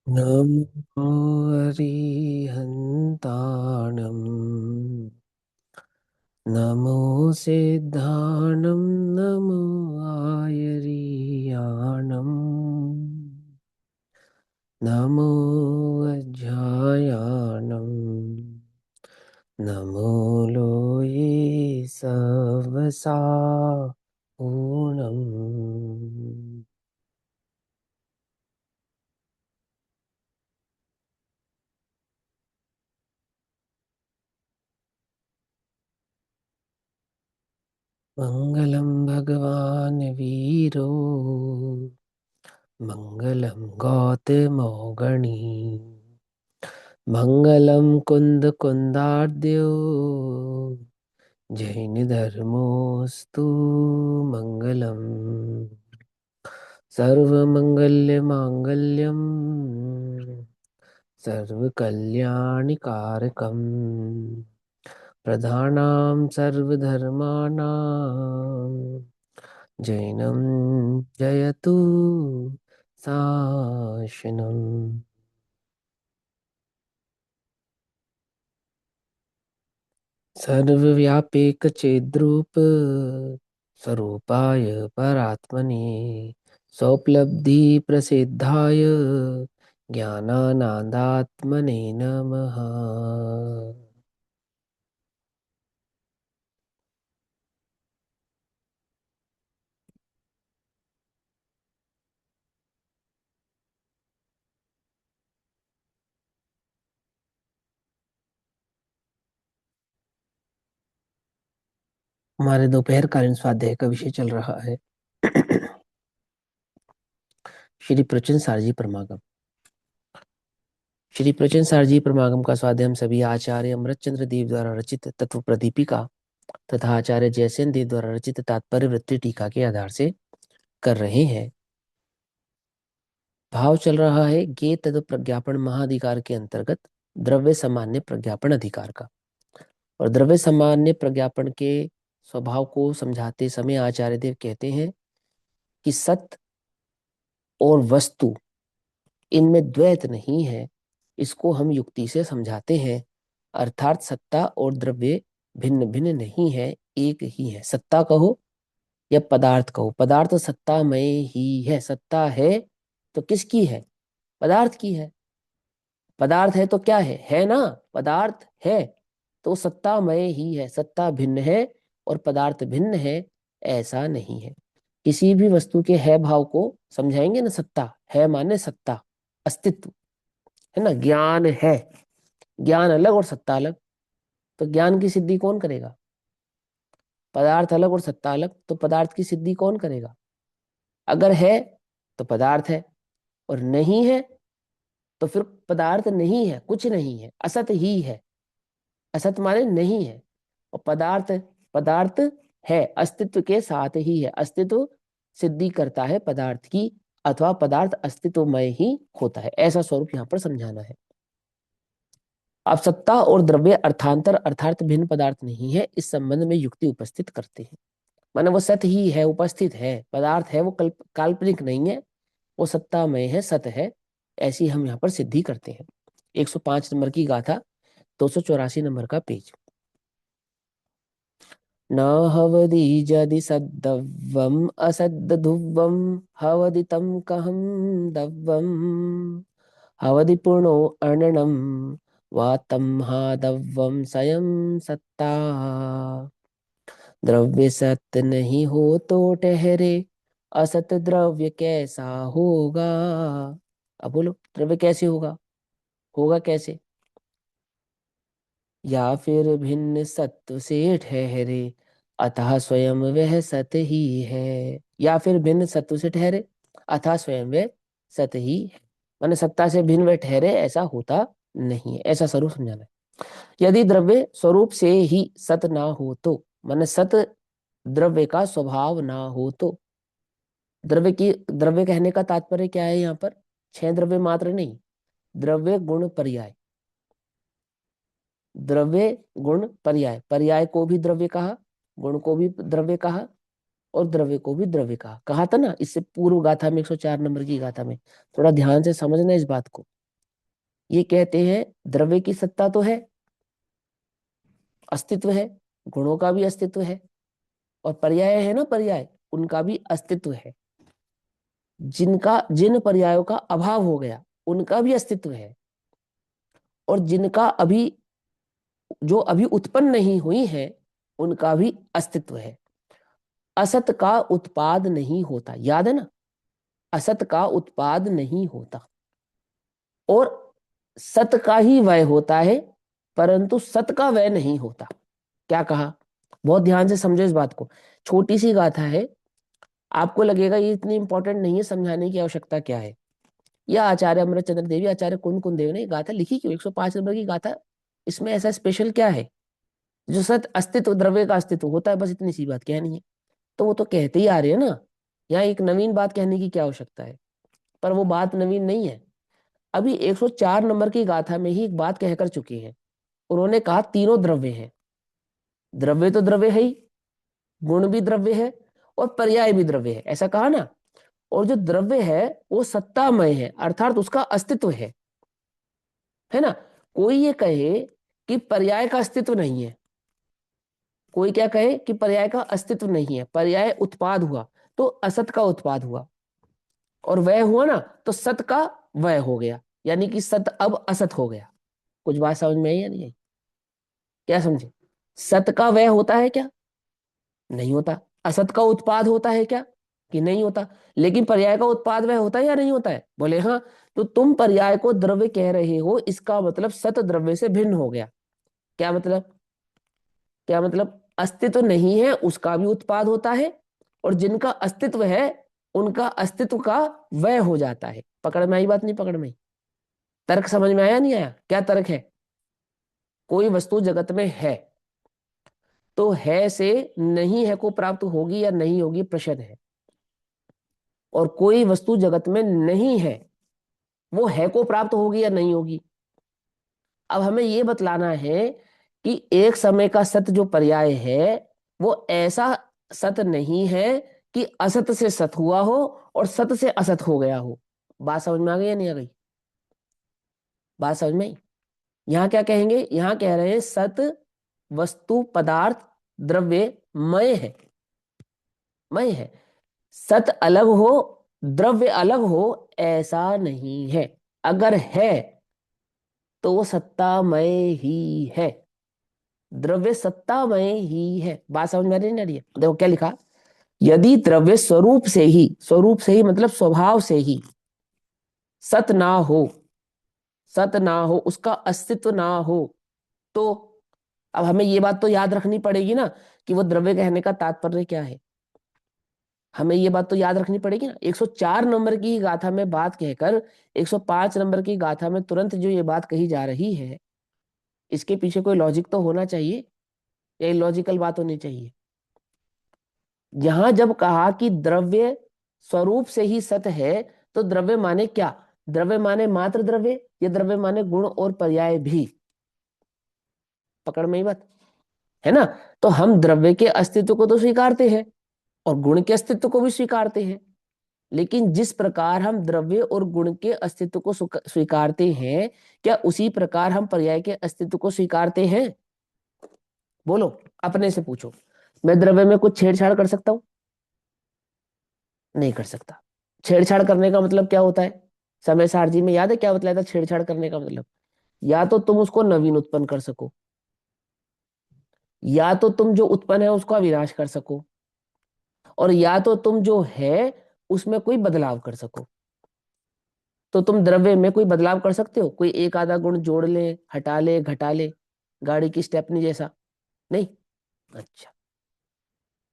नमो अरिहन्ताणम् नमो सिद्धाणं नमो आयरियाणम् नमो वज्रायाणम् नमो लोये सवसा पूर्णम्। मङ्गलं भगवान् वीरो मङ्गलं गौतमौगणी मङ्गलं कुन्दकुन्दार्द्यो जैनधर्मोऽस्तु मङ्गलम्। सर्वमङ्गल्यमाङ्गल्यं सर्वकल्याणिकारकम् प्रधानां सर्वधर्माणां जैनं जयतु शासनम्। सर्वव्यापीकचिद्रूप स्वरूपाय परात्मने स्वोपलब्धिप्रसिद्धाय ज्ञानानन्दात्मने नमः। हमारे दोपहरकालीन स्वाध्याय का विषय चल रहा है श्री प्रचन सारजी परमागम। श्री प्रचन सारजी परमागम का स्वाध्याय हम सभी आचार्य अमृतचंद्र देव द्वारा रचित तत्व प्रदीपिका तथा आचार्य जयसेन देव द्वारा रचित तात्पर्य वृत्ति टीका के आधार से कर रहे हैं। भाव चल रहा है ज्ञेय तत्व प्रज्ञापन महाधिकार के अंतर्गत द्रव्य सामान्य प्रज्ञापन अधिकार का। और द्रव्य सामान्य प्रज्ञापन के स्वभाव को समझाते समय आचार्य देव कहते हैं कि सत्य और वस्तु इनमें द्वैत नहीं है। इसको हम युक्ति से समझाते हैं, अर्थात सत्ता और द्रव्य भिन्न भिन्न नहीं है, एक ही है। सत्ता कहो या पदार्थ कहो, पदार्थ सत्तामय ही है। सत्ता है तो किसकी है? पदार्थ की है। पदार्थ है तो क्या है ना? पदार्थ है तो सत्तामय ही है। सत्ता भिन्न है और पदार्थ भिन्न है, ऐसा नहीं है। किसी भी वस्तु के है भाव को समझाएंगे ना, सत्ता है माने सत्ता, अस्तित्व है ना। ज्ञान है, ज्ञान अलग और सत्ता अलग, तो ज्ञान की सिद्धि कौन करेगा? पदार्थ अलग और सत्ता अलग, तो पदार्थ की सिद्धि कौन करेगा? अगर है तो पदार्थ है, और नहीं है तो फिर पदार्थ नहीं है, कुछ नहीं है, असत ही है। असत माने नहीं है, और पदार्थ, पदार्थ है, अस्तित्व के साथ ही है। अस्तित्व सिद्धि करता है पदार्थ की, अथवा पदार्थ अस्तित्वमय ही होता है, ऐसा स्वरूप यहाँ पर समझाना है। अब सत्ता और द्रव्य अर्थांतर अर्थात भिन्न पदार्थ नहीं है, इस संबंध में युक्ति उपस्थित करते हैं। माने वो सत्य ही है, उपस्थित है, पदार्थ है, वो काल्पनिक नहीं है, वो सत्तामय है, सत्य है, ऐसी हम यहाँ पर सिद्धि करते हैं। 105 नंबर की गाथा, 284 नंबर का पेज। न हवदि जदि सद्दव्यम असद्दुव्यम हवदि तम कहम दव्यम हवदि पूर्णो अर्णनम वा तम हा दव्यम स्वयं सत्ता। द्रव्य सत्य नहीं हो तो ठहरे, असत द्रव्य कैसा होगा? अब बोलो, द्रव्य कैसे होगा? होगा कैसे? या फिर भिन्न सत्व से ठहरे, अतः स्वयं वह सत ही है। या फिर भिन्न सत्व से ठहरे, अतः स्वयं वह सत ही है। माने सत्ता से भिन्न वह ठहरे, ऐसा होता नहीं है, ऐसा स्वरूप समझाना है। यदि द्रव्य स्वरूप से ही सत ना हो तो, माने सत द्रव्य का स्वभाव ना हो तो, द्रव्य की, द्रव्य कहने का तात्पर्य क्या है यहाँ पर? 6 द्रव्य मात्र नहीं, द्रव्य गुण पर्याय। द्रव्य गुण पर्याय, पर्याय को भी द्रव्य कहा, गुण को भी द्रव्य कहा, और द्रव्य को भी द्रव्य कहा था ना इससे पूर्व गाथा में, 104 नंबर की गाथा में। थोड़ा ध्यान से समझना इस बात को। ये कहते हैं द्रव्य की सत्ता तो है, अस्तित्व है, गुणों का भी अस्तित्व है, और पर्याय है ना, पर्याय, उनका भी अस्तित्व है। जिन पर्यायों का अभाव हो गया उनका भी अस्तित्व है, और जिनका जो अभी उत्पन्न नहीं हुई है उनका भी अस्तित्व है। असत का उत्पाद नहीं होता, याद है ना, असत का उत्पाद नहीं होता, और सत का ही वय होता है, परंतु सत का वय नहीं होता। क्या कहा, बहुत ध्यान से समझो इस बात को। छोटी सी गाथा है, आपको लगेगा ये इतनी इंपॉर्टेंट नहीं है, समझाने की आवश्यकता क्या है। यह आचार्य अमृतचंद्र देवी, आचार्य कुंद देव ने गाथा लिखी क्यों, 105 नंबर की गाथा। इसमें ऐसा स्पेशल क्या है, जो सत अस्तित्व, द्रव्य का अस्तित्व होता है, बस इतनी सी बात कहनी है। तो वो तो कहते ही आ रहे हैं ना, यहाँ एक नवीन बात कहने की क्या आवश्यकता है, पर वो बात नवीन नहीं है। अभी 104 नंबर की गाथा में ही एक बात कहकर चुके हैं। उन्होंने कहा तीनों द्रव्य हैं, द्रव्य तो द्रव्य है ही, गुण भी द्रव्य है, और पर्याय भी द्रव्य है, ऐसा कहा ना। और जो द्रव्य है वो सत्तामय है, अर्थात उसका अस्तित्व है ना। कोई ये कहे कि पर्याय का अस्तित्व नहीं है, कोई क्या कहे कि पर्याय का अस्तित्व नहीं है, पर्याय उत्पाद हुआ तो असत का उत्पाद हुआ, और वह हुआ ना तो सत का वह हो गया, यानी कि सत अब असत हो गया। कुछ बात समझ में आई या नहीं आई, क्या समझे। सत का वह होता है क्या, नहीं होता। असत का उत्पाद होता है क्या, कि नहीं होता। लेकिन पर्याय का उत्पाद वह होता है या नहीं होता है, बोले हाँ। तो तुम पर्याय को द्रव्य कह रहे हो, इसका मतलब सत द्रव्य से भिन्न हो गया। क्या मतलब, क्या मतलब, अस्तित्व नहीं है उसका भी उत्पाद होता है, और जिनका अस्तित्व है उनका अस्तित्व का वह हो जाता है। पकड़ में आई बात, नहीं पकड़ में आई, तर्क समझ में आया नहीं आया, क्या तर्क है। कोई वस्तु जगत में है तो है से नहीं है को प्राप्त होगी या नहीं होगी प्रश्न है, और कोई वस्तु जगत में नहीं है, वो है को प्राप्त होगी या नहीं होगी। अब हमें ये बतलाना है कि एक समय का सत जो पर्याय है वो ऐसा सत नहीं है कि असत से सत हुआ हो और सत से असत हो गया हो। बात समझ में आ गई या नहीं आ गई, बात समझ में आई। यहाँ क्या कहेंगे, यहाँ कह रहे हैं सत वस्तु पदार्थ द्रव्य मय है, मय है। सत अलग हो द्रव्य अलग हो ऐसा नहीं है। अगर है तो वो सत्तामय ही है, द्रव्य सत्तामय ही है। बात समझ में आ रही है। देखो क्या लिखा, यदि द्रव्य स्वरूप से ही, स्वरूप से ही मतलब स्वभाव से ही सत ना हो, सत ना हो, उसका अस्तित्व ना हो, तो अब हमें ये बात तो याद रखनी पड़ेगी ना कि वो द्रव्य कहने का तात्पर्य क्या है। हमें ये बात तो याद रखनी पड़ेगी ना। 104 नंबर की गाथा में बात कहकर 105 नंबर की गाथा में तुरंत जो ये बात कही जा रही है, इसके पीछे कोई लॉजिक तो होना चाहिए, या इलॉजिकल बात होनी चाहिए। यहां जब कहा कि द्रव्य स्वरूप से ही सत है, तो द्रव्य माने क्या, द्रव्य माने मात्र द्रव्य, या द्रव्य माने गुण और पर्याय भी। पकड़ में ही बात है ना। तो हम द्रव्य के अस्तित्व को तो स्वीकारते हैं और गुण के अस्तित्व को भी स्वीकारते हैं, लेकिन जिस प्रकार हम द्रव्य और गुण के अस्तित्व को स्वीकारते हैं, क्या उसी प्रकार हम पर्याय के अस्तित्व को स्वीकारते हैं। बोलो, अपने से पूछो। मैं द्रव्य में कुछ छेड़छाड़ कर सकता हूं, नहीं कर सकता। छेड़छाड़ करने का मतलब क्या होता है, समय सारणी में याद है क्या बतलाया था छेड़छाड़ करने का मतलब, या तो तुम उसको नवीन उत्पन्न कर सको, या तो तुम जो उत्पन्न है उसका विनाश कर सको, और या तो तुम जो है उसमें कोई बदलाव कर सको। तो तुम द्रव्य में कोई बदलाव कर सकते हो, कोई एक आधा गुण जोड़ ले, हटा ले, घटा ले, गाड़ी की स्टेपनी जैसा, नहीं। अच्छा,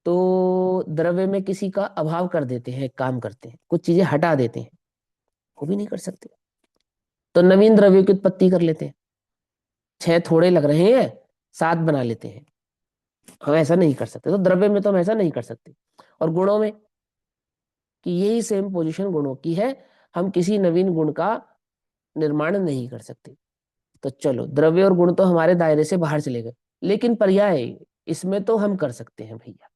तो द्रव्य में किसी का अभाव कर देते हैं, काम करते हैं, कुछ चीजें हटा देते हैं, वो भी नहीं कर सकते। तो नवीन द्रव्य की उत्पत्ति कर लेते हैं, छह थोड़े लग रहे हैं, सात बना लेते हैं, हम ऐसा नहीं कर सकते। तो द्रव्य में तो हम ऐसा नहीं कर सकते। और गुणों में कि यही सेम पोजीशन गुणों की है, हम किसी नवीन गुण का निर्माण नहीं कर सकते। तो चलो, द्रव्य और गुण तो हमारे दायरे से बाहर चले गए, लेकिन पर्याय इसमें तो हम कर सकते हैं भैया,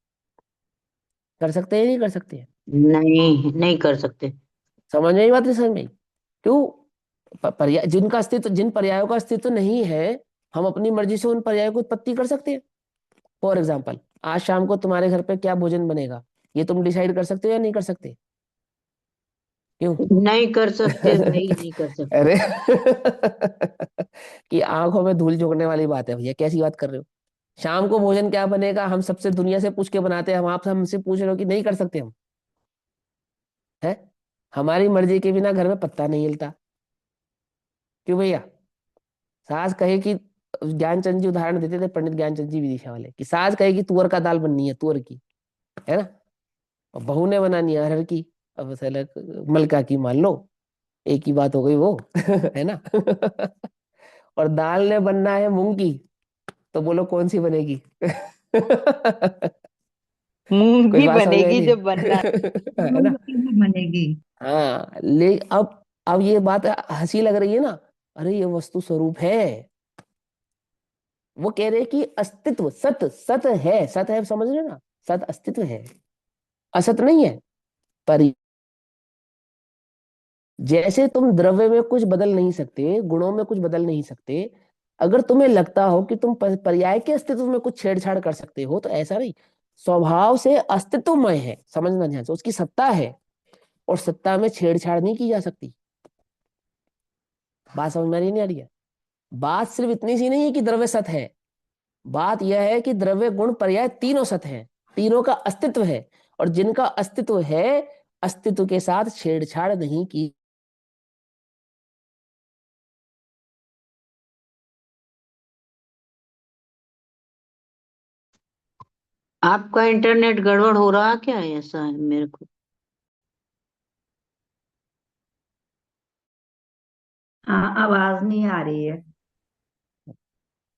कर सकते हैं, नहीं कर सकते हैं? नहीं, नहीं कर सकते। समझ में आई बात? नहीं समझ में आई? क्यों? पर्याय जिनका अस्तित्व, जिन पर्यायों का अस्तित्व नहीं है, हम अपनी मर्जी से उन पर्यायों की उत्पत्ति कर सकते हैं। फॉर एग्जाम्पल, आज शाम को तुम्हारे घर पे क्या भोजन बनेगा, ये तुम डिसाइड कर सकते हो या नहीं कर सकते? क्यों? नहीं कर सकते भाई, नहीं कर सकते। अरे कि आंखों में धूल झोंकने वाली बात है भैया, कैसी बात कर रहे हो? शाम को भोजन क्या बनेगा हम सबसे दुनिया से पूछ के बनाते हैं, हम आपसे हमसे पूछ रहे हो कि नहीं कर सकते हम? है? हमारी मर्जी के बिना घर में पत्ता नहीं हिलता। क्यों भैया? सास कहे कि, ज्ञानचंद जी उदाहरण देते थे, पंडित ज्ञानचंद जी विदिशा वाले, कि सास कहे कि तुअर का दाल बननी है, तुअर की, है ना, और बहू ने बनानी है अरहर की। अब साला मलका की मान लो, एक ही बात हो गई वो। है ना? और दाल ने बनना है मूंग की, तो बोलो कौन सी बनेगी? मूंग कोई की बात समझ में आई बनेगी नहीं? जब बनना। है ना? बनेगी। हाँ, ले अब ये बात हंसी लग रही है ना, अरे ये वस्तु स्वरूप है। वो कह रहे हैं कि अस्तित्व, सत सत है, सत है, समझ रहे हो ना? सत अस्तित्व है, असत नहीं है। पर जैसे तुम द्रव्य में कुछ बदल नहीं सकते, गुणों में कुछ बदल नहीं सकते, अगर तुम्हें लगता हो कि तुम पर्याय के अस्तित्व में कुछ छेड़छाड़ कर सकते हो, तो ऐसा नहीं। स्वभाव से अस्तित्वमय है, समझना ध्यान से, उसकी सत्ता है, और सत्ता में छेड़छाड़ नहीं की जा सकती। बात समझ में आ रही है, नहीं आ रही है? बात सिर्फ इतनी सी नहीं है कि द्रव्य सत है, बात यह है कि द्रव्य गुण पर्याय तीनों सत हैं, तीनों का अस्तित्व है, और जिनका अस्तित्व है, अस्तित्व के साथ छेड़छाड़ नहीं की। आपका इंटरनेट गड़बड़ हो रहा क्या है? ऐसा है मेरे को। हाँ, आवाज नहीं आ रही है।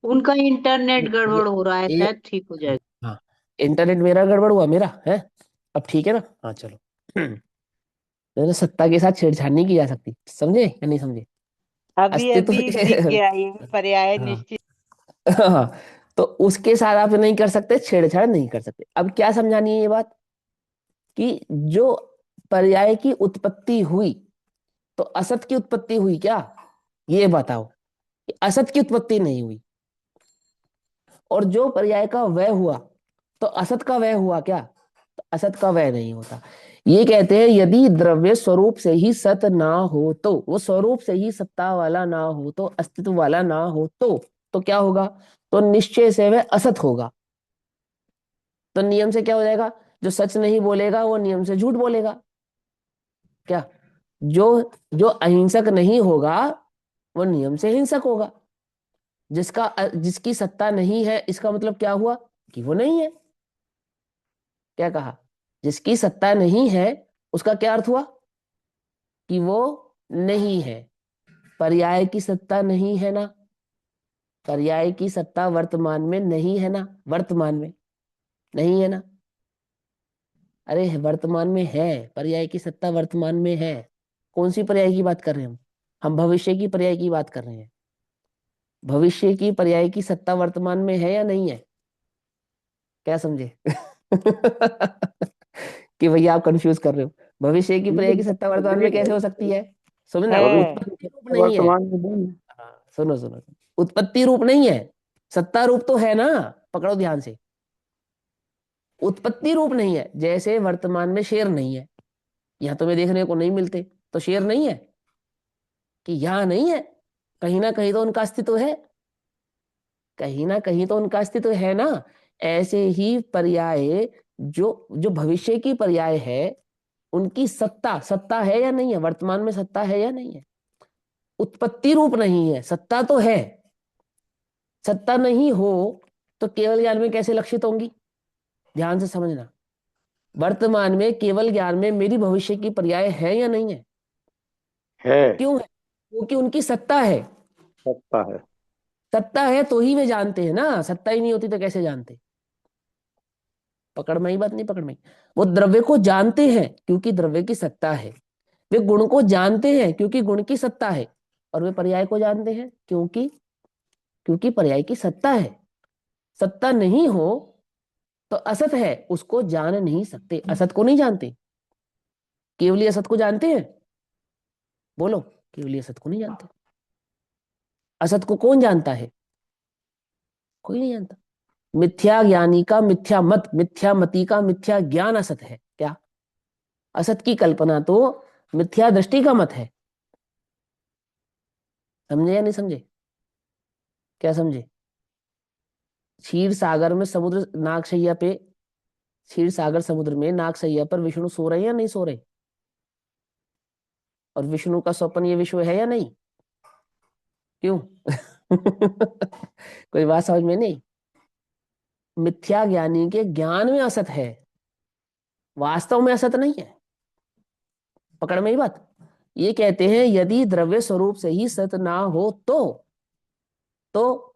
उनका इंटरनेट ये गड़बड़ हो रहा है, ये शायद ठीक हो जाएगा। हाँ, इंटरनेट मेरा गड़बड़ हुआ, मेरा है। अब ठीक है ना? हाँ चलो। तो सत्ता के साथ छेड़छाड़ नहीं की जा सकती, समझे या नहीं समझे? अभी अस्तित्व अभी दिख गया ये पर्याय हाँ। निश्चित। हाँ, तो उसके साथ आप नहीं कर सकते, छेड़छाड़ नहीं कर सकते। अब क्या समझानी है ये बात, कि जो पर्याय की उत्पत्ति हुई, तो असत की उत्पत्ति हुई क्या? ये बताओ, कि असत की उत्पत्ति नहीं हुई। और जो पर्याय का वय हुआ, तो असत का वय हुआ क्या? तो असत का वय नहीं होता। ये कहते हैं यदि द्रव्य स्वरूप से ही सत ना हो, तो वो स्वरूप से ही सत्ता वाला ना हो, तो अस्तित्व वाला ना हो, तो क्या होगा? तो निश्चय से वह असत होगा। तो नियम से क्या हो जाएगा? जो सच नहीं बोलेगा वो नियम से झूठ बोलेगा। क्या? जो जो अहिंसक नहीं होगा, वो नियम से हिंसक होगा। जिसकी सत्ता नहीं है, इसका मतलब क्या हुआ? कि वो नहीं है। क्या कहा? जिसकी सत्ता नहीं है, उसका क्या अर्थ हुआ? कि वो नहीं है। पर्याय की सत्ता नहीं है ना, पर्याय की सत्ता वर्तमान में नहीं है ना, वर्तमान में नहीं है ना। अरे वर्तमान में है, पर्याय की सत्ता वर्तमान में है। कौन सी पर्याय की बात कर रहे हैं हम भविष्य की पर्याय की बात कर रहे हैं। भविष्य की पर्याय की सत्ता वर्तमान में है या नहीं है? क्या समझे? कि भैया आप कंफ्यूज कर रहे हो। भविष्य की पर्याय की सत्ता वर्तमान में कैसे हो सकती है? सुनो ना, है। उत्पत्ति रूप नहीं है। हाँ, सुनो सुनो सुनो। उत्पत्ति रूप नहीं है, सत्ता रूप तो है ना। पकड़ो ध्यान से। उत्पत्ति रूप नहीं है, जैसे वर्तमान में शेर नहीं है, यहाँ तुम्हें देखने को नहीं मिलते, तो शेर नहीं है, कि यहाँ नहीं है, कहीं ना कहीं तो उनका अस्तित्व है, कहीं ना कहीं तो उनका अस्तित्व है ना। ऐसे ही पर्याय, जो जो भविष्य की पर्याय है, उनकी सत्ता, सत्ता है या नहीं है, वर्तमान में सत्ता है या नहीं है? उत्पत्ति रूप नहीं है, सत्ता तो है। सत्ता नहीं हो तो केवल ज्ञान में कैसे लक्षित होंगी? ध्यान से समझना। वर्तमान में केवल ज्ञान में मेरी भविष्य की पर्याय है या नहीं है? है। क्यों है? क्योंकि उनकी सत्ता है। सकता है। सत्ता है तो ही वे जानते हैं ना, सत्ता ही नहीं होती तो कैसे जानते? पकड़ में ही बात, नहीं पकड़ में? वो द्रव्य को जानते हैं क्योंकि द्रव्य की सत्ता है, वे गुण को जानते हैं क्योंकि गुण की सत्ता है, और वे पर्याय को जानते हैं क्योंकि क्योंकि पर्याय की सत्ता है। सत्ता नहीं हो तो असत है उसको जान नहीं सकते, असत को नहीं जानते। केवली असत को जानते हैं? बोलो, केवली असत को नहीं जानते। असत को कौन जानता है? कोई नहीं जानता। मिथ्या ज्ञानी का मिथ्या मत, मिथ्या मति का मिथ्या ज्ञान असत है क्या? असत की कल्पना तो मिथ्या दृष्टि का मत है। समझे या नहीं समझे? क्या समझे? क्षीर सागर में समुद्र नागशैया पे, क्षीर सागर समुद्र में नागशैया पर विष्णु सो रहे हैं या नहीं सो रहे? और विष्णु का स्वप्न ये विश्व है या नहीं? क्यों? कोई बात समझ में नहीं? मिथ्या ज्ञानी के ज्ञान में असत है, वास्तव में असत नहीं है। पकड़ में ही बात। ये कहते हैं यदि द्रव्य स्वरूप से ही सत ना हो तो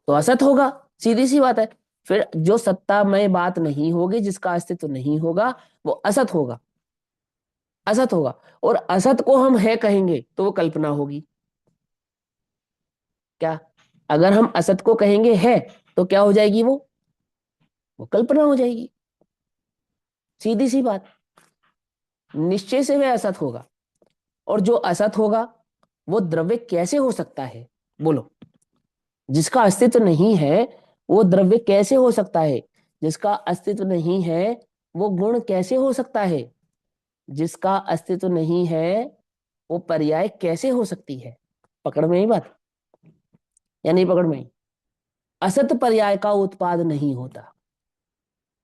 असत होगा। सीधी सी बात है। फिर जो सत्तामय बात नहीं होगी, जिसका अस्तित्व नहीं होगा, वो असत होगा। असत होगा। और असत को हम है कहेंगे तो वो कल्पना होगी। क्या? अगर हम असत को कहेंगे है तो क्या हो जाएगी? वो कल्पना हो जाएगी। सीधी सी बात। निश्चय से वह असत होगा। और जो असत होगा वो द्रव्य कैसे हो सकता है? बोलो। जिसका अस्तित्व नहीं है वो द्रव्य कैसे हो सकता है? जिसका अस्तित्व नहीं है वो गुण कैसे हो सकता है? जिसका अस्तित्व नहीं है वो पर्याय कैसे हो सकती है? पकड़ में ही बात या नहीं पकड़ में? असत पर्याय का उत्पाद नहीं होता।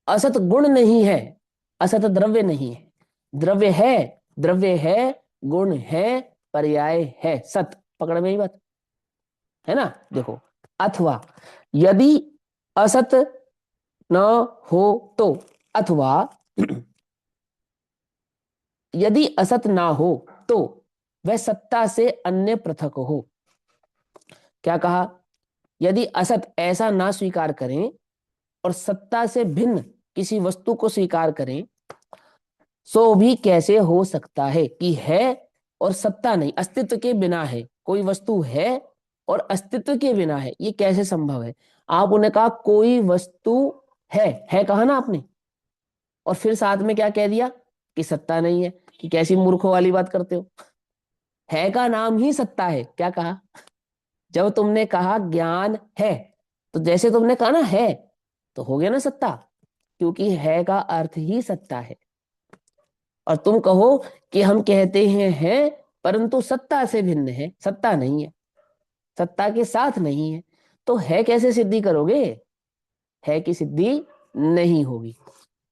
असत गुण नहीं है, असत द्रव्य नहीं है। द्रव्य है, द्रव्य है, गुण है, पर्याय है, सत। पकड़ में ही बात है ना? देखो, अथवा यदि असत न हो तो, अथवा यदि असत ना हो तो वह सत्ता से अन्य पृथक हो। क्या कहा? यदि असत ऐसा ना स्वीकार करें और सत्ता से भिन्न किसी वस्तु को स्वीकार करें, सो भी कैसे हो सकता है कि है और सत्ता नहीं, अस्तित्व के बिना है। कोई वस्तु है और अस्तित्व के बिना है, ये कैसे संभव है? आप उन्हें कहा कोई वस्तु है कहा ना आपने, और फिर साथ में क्या कह दिया कि सत्ता नहीं है। कि कैसी मूर्खों वाली बात करते हो? है का नाम ही सत्ता है। क्या कहा? जब तुमने कहा ज्ञान है, तो जैसे तुमने कहा ना है, तो हो गया ना सत्ता, क्योंकि है का अर्थ ही सत्ता है। और तुम कहो कि हम कहते हैं है, परंतु सत्ता से भिन्न है, सत्ता नहीं है, सत्ता के साथ नहीं है, तो है कैसे सिद्धि करोगे? है की सिद्धि नहीं होगी।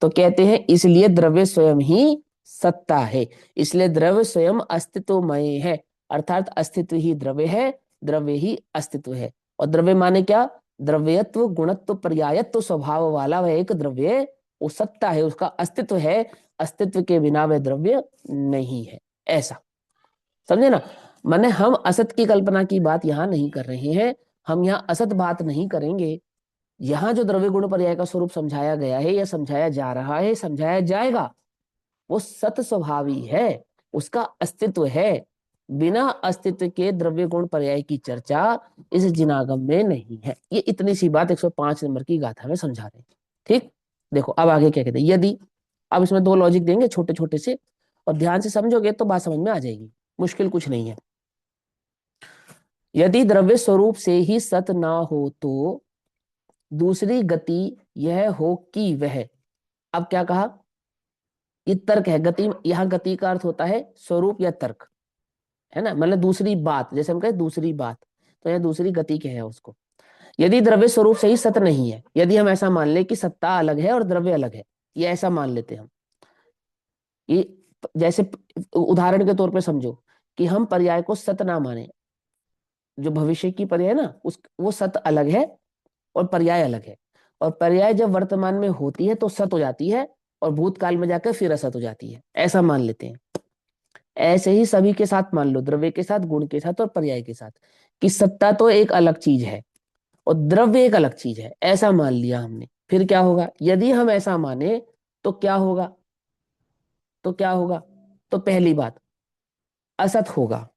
तो कहते हैं इसलिए द्रव्य स्वयं ही सत्ता है, इसलिए द्रव्य स्वयं अस्तित्वमय है। अर्थात अस्तित्व ही द्रव्य है, द्रव्य ही अस्तित्व है। और द्रव्य माने क्या? द्रव्यत्व, गुणत्व, पर्यायत्व स्वभाव वाला वह एक द्रव्य, वो सत्ता है, उसका अस्तित्व है। अस्तित्व के बिना वह द्रव्य नहीं है। ऐसा समझे ना? माने हम असत की कल्पना की बात यहां नहीं कर रहे हैं, हम यहाँ असत बात नहीं करेंगे। यहाँ जो द्रव्य गुण पर्याय का स्वरूप समझाया गया है या समझाया जा रहा है, समझाया जाएगा, वो सत स्वभावी है, उसका अस्तित्व है। बिना अस्तित्व के द्रव्य गुण पर्याय की चर्चा इस जिनागम में नहीं है। ये इतनी सी बात 105 नंबर की गाथा में समझा रहे हैं। ठीक। देखो अब आगे क्या कहते हैं। यदि, अब इसमें दो लॉजिक देंगे छोटे छोटे से, और ध्यान से समझोगे तो बात समझ में आ जाएगी, मुश्किल कुछ नहीं है। यदि द्रव्य स्वरूप से ही सत ना हो तो दूसरी गति यह हो कि वह, अब क्या कहा? ये तर्क है। गति, यहां गति का अर्थ होता है स्वरूप या तर्क, है ना? मतलब दूसरी बात, जैसे हम कहें दूसरी बात, तो यह दूसरी गति कहे उसको। यदि द्रव्य स्वरूप से ही सत नहीं है, यदि हम ऐसा मान ले कि सत्ता अलग है और द्रव्य अलग है, ये ऐसा मान लेते हैं हम। ये जैसे उदाहरण के तौर पे समझो कि हम पर्याय को सत ना माने, जो भविष्य की पर्याय है ना, उस वो सत अलग है और पर्याय अलग है। और पर्याय जब वर्तमान में होती है तो सत हो जाती है, और भूतकाल में जाकर फिर असत हो जाती है, ऐसा मान लेते हैं। ऐसे ही सभी के साथ मान लो, द्रव्य के साथ, गुण के साथ और पर्याय के साथ, कि सत्ता तो एक अलग चीज है और द्रव्य एक अलग चीज है, ऐसा मान लिया हमने। फिर क्या होगा? यदि हम ऐसा माने तो क्या होगा? तो क्या होगा? तो पहली बात, असत होगा।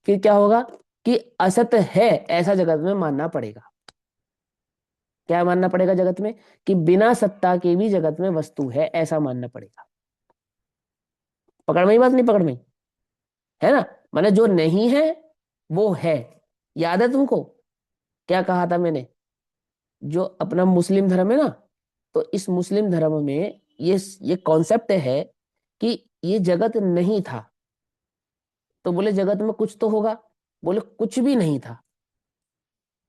फिर क्या होगा? कि असत है ऐसा जगत में मानना पड़ेगा। क्या मानना पड़ेगा जगत में? कि बिना सत्ता के भी जगत में वस्तु है, ऐसा मानना पड़ेगा। पकड़ में ही बात, नहीं पकड़ में ही? है ना? माने जो नहीं है वो है। याद है तुमको क्या कहा था मैंने? जो अपना मुस्लिम धर्म है ना, तो इस मुस्लिम धर्म में ये कॉन्सेप्ट है कि ये जगत नहीं था। तो बोले जगत में कुछ तो होगा, बोले कुछ भी नहीं था।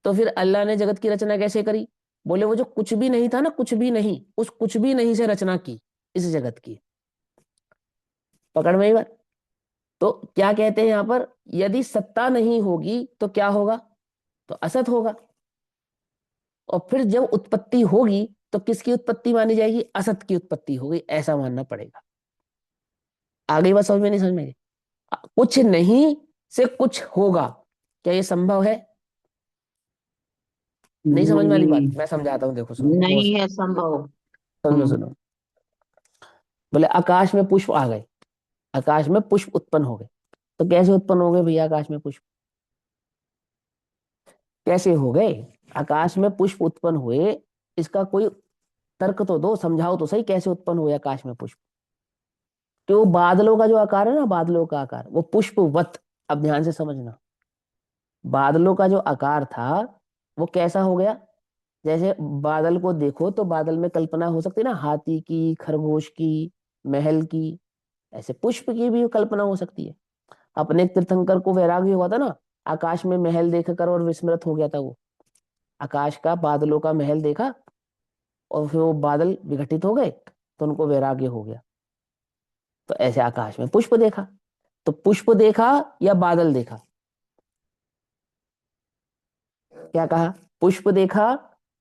तो फिर अल्लाह ने जगत की रचना कैसे करी? बोले वो जो कुछ भी नहीं था ना, कुछ भी नहीं, उस कुछ भी नहीं से रचना की इस जगत की। पकड़ में ही बात? तो क्या कहते हैं यहां पर, यदि सत्ता नहीं होगी तो क्या होगा? तो असत होगा। और फिर जब उत्पत्ति होगी तो किसकी उत्पत्ति मानी जाएगी? असत की उत्पत्ति होगी, ऐसा मानना पड़ेगा। आगे बात समझ में नहीं? समझ में? कुछ नहीं से कुछ होगा, क्या ये संभव है? नहीं समझ में वाली बात नहीं, मैं समझाता हूँ, देखो सुनो नहीं है संभव। सुनो हम्म। सुनो। बोले आकाश में पुष्प आ गए, आकाश में पुष्प उत्पन्न हो गए। तो कैसे उत्पन्न हो गए भैया आकाश में पुष्प? कैसे हो गए आकाश में पुष्प उत्पन्न हुए? इसका कोई तर्क तो दो, समझाओ तो सही, कैसे उत्पन्न हुए आकाश में पुष्प? तो वो बादलों का जो आकार है ना, बादलों का आकार वो पुष्पवत। अब ध्यान से समझना, बादलों का जो आकार था वो कैसा हो गया? जैसे बादल को देखो तो बादल में कल्पना हो सकती है ना, हाथी की, खरगोश की, महल की। ऐसे पुष्प की भी कल्पना हो सकती है। अपने एक तीर्थंकर को वैराग्य हुआ था ना, आकाश में महल देखकर और विस्मृत हो गया था वो। आकाश का बादलों का महल देखा और फिर वो बादल विघटित हो गए, तो उनको वैराग्य हो गया। तो ऐसे आकाश में पुष्प देखा। तो पुष्प देखा या बादल देखा? क्या कहा? पुष्प देखा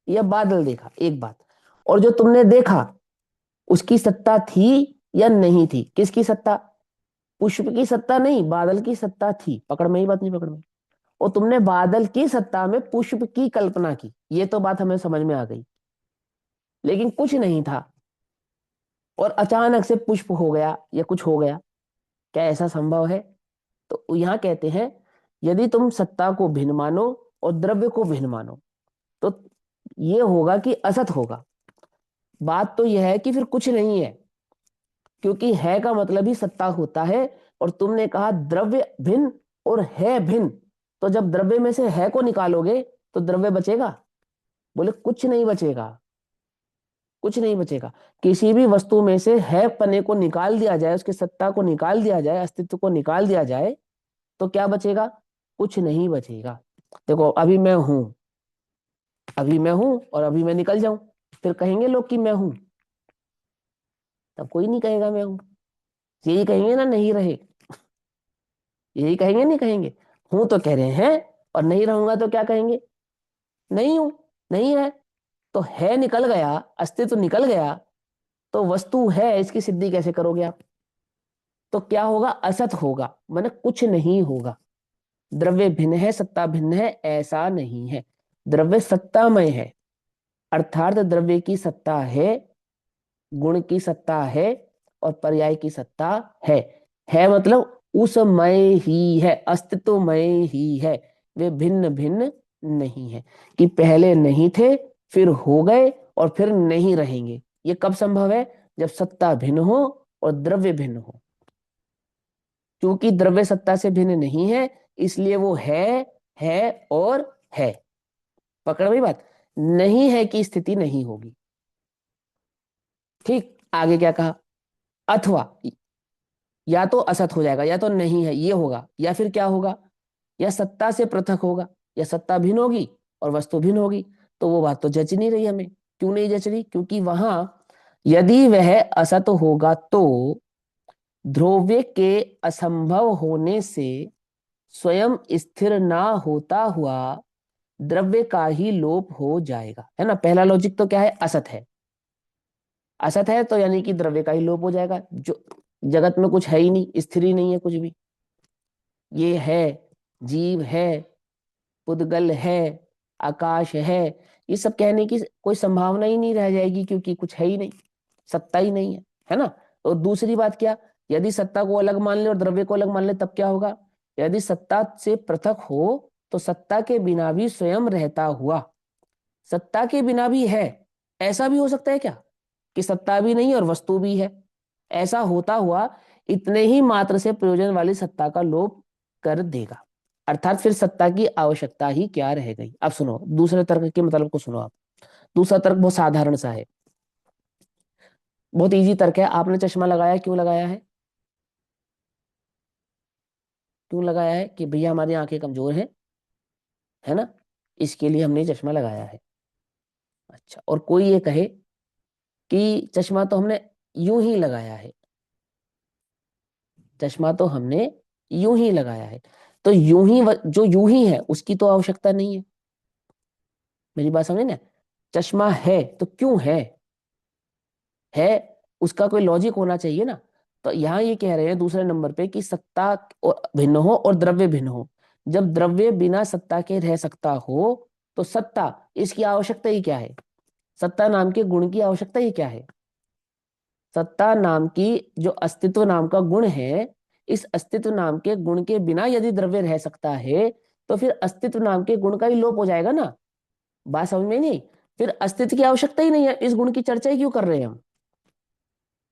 या बादल देखा, एक बात। और जो तुमने देखा उसकी सत्ता थी या नहीं थी? किसकी सत्ता? पुष्प की सत्ता नहीं, बादल की सत्ता थी। पकड़ में ही बात, नहीं पकड़ में? और तुमने बादल की सत्ता में पुष्प की कल्पना की, ये तो बात हमें समझ में आ गई। लेकिन कुछ नहीं था और अचानक से पुष्प हो गया या कुछ हो गया, क्या ऐसा संभव है? तो यहां कहते हैं, यदि तुम सत्ता को भिन्न मानो और द्रव्य को भिन्न मानो तो ये होगा कि असत होगा। बात तो यह है कि फिर कुछ नहीं है, क्योंकि है का मतलब ही सत्ता होता है। और तुमने कहा द्रव्य भिन्न और है भिन्न, तो जब द्रव्य में से है को निकालोगे तो द्रव्य बचेगा? बोले कुछ नहीं बचेगा, कुछ नहीं बचेगा। किसी भी वस्तु में से है पने को निकाल दिया जाए, उसकी सत्ता को निकाल दिया जाए, अस्तित्व को निकाल दिया जाए, तो क्या बचेगा? कुछ नहीं बचेगा। देखो अभी मैं हूं, अभी मैं हूं और अभी मैं निकल जाऊं, फिर कहेंगे लोग कि मैं हूं? तब कोई नहीं कहेगा मैं हूं। यही कहेंगे ना नहीं रहे, यही कहेंगे नहीं कहेंगे? हूं तो कह रहे हैं, और नहीं रहूंगा तो क्या कहेंगे? नहीं हूं, नहीं है। तो है निकल गया, अस्तित्व निकल गया, तो वस्तु है इसकी सिद्धि कैसे करोगे आप? तो क्या होगा? असत होगा, माने कुछ नहीं होगा। द्रव्य भिन्न है, सत्ता भिन्न है, ऐसा नहीं है। द्रव्य सत्तामय है, अर्थात द्रव्य की सत्ता है, गुण की सत्ता है और पर्याय की सत्ता है। है मतलब उसमय ही है, अस्तित्वमय ही है। वे भिन्न भिन्न नहीं है कि पहले नहीं थे फिर हो गए और फिर नहीं रहेंगे। ये कब संभव है? जब सत्ता भिन्न हो और द्रव्य भिन्न हो। क्योंकि द्रव्य सत्ता से भिन्न नहीं है, इसलिए वो है और है। पकड़ में बात? नहीं है की स्थिति नहीं होगी। ठीक, आगे क्या कहा? अथवा या तो असत हो जाएगा या तो नहीं है ये होगा, या फिर क्या होगा? या सत्ता से पृथक होगा, या सत्ता भिन्न होगी और वस्तु भिन्न होगी। तो वो बात तो जच नहीं रही हमें। क्यों नहीं जच रही? क्योंकि वहां यदि वह असत होगा तो ध्रुव के असंभव होने से स्वयं स्थिर ना होता हुआ द्रव्य का ही लोप हो जाएगा। है ना? पहला लॉजिक तो क्या है? असत है, असत है तो यानी कि द्रव्य का ही लोप हो जाएगा। जो जगत में कुछ है ही नहीं, स्थिर ही नहीं है कुछ भी। ये है, जीव है, पुद्गल है, आकाश है, ये सब कहने की कोई संभावना ही नहीं रह जाएगी, क्योंकि कुछ है ही नहीं, सत्ता ही नहीं है ना? तो दूसरी बात क्या, यदि सत्ता को अलग मान ले और द्रव्य को अलग मान ले तब क्या होगा? यदि सत्ता से पृथक हो तो सत्ता के बिना भी स्वयं रहता हुआ सत्ता के बिना भी है, ऐसा भी हो सकता है क्या कि सत्ता भी नहीं और वस्तु भी है? ऐसा होता हुआ इतने ही मात्र से प्रयोजन वाली सत्ता का लोप कर देगा, अर्थात फिर सत्ता की आवश्यकता ही क्या रह गई। अब सुनो दूसरे तर्क के मतलब को सुनो आप। दूसरा तर्क बहुत साधारण सा है, बहुत इजी तर्क है। आपने चश्मा लगाया, क्यों लगाया है? क्यों लगाया है? कि भैया हमारी आंखें कमजोर हैं, है ना, इसके लिए हमने चश्मा लगाया है। अच्छा, और कोई ये कहे कि चश्मा तो हमने यूं ही लगाया है, चश्मा तो हमने यूं ही लगाया है, तो यूं ही जो यूं ही है उसकी तो आवश्यकता नहीं है। मेरी बात समझे ना? चश्मा है तो क्यों है, उसका कोई लॉजिक होना चाहिए ना। तो यहाँ ये कह रहे हैं दूसरे नंबर पे कि सत्ता भिन्न हो और द्रव्य भिन्न हो। जब द्रव्य बिना सत्ता के रह सकता हो तो सत्ता, इसकी आवश्यकता ही क्या है? सत्ता नाम के गुण की आवश्यकता ही क्या है? सत्ता नाम की जो अस्तित्व नाम का गुण है, इस अस्तित्व नाम के गुण के बिना यदि द्रव्य रह सकता है तो फिर अस्तित्व नाम के गुण का ही लोप हो जाएगा ना। बात समझ में नहीं? फिर अस्तित्व की आवश्यकता ही नहीं है, इस गुण की चर्चा ही क्यों कर रहे हैं हम?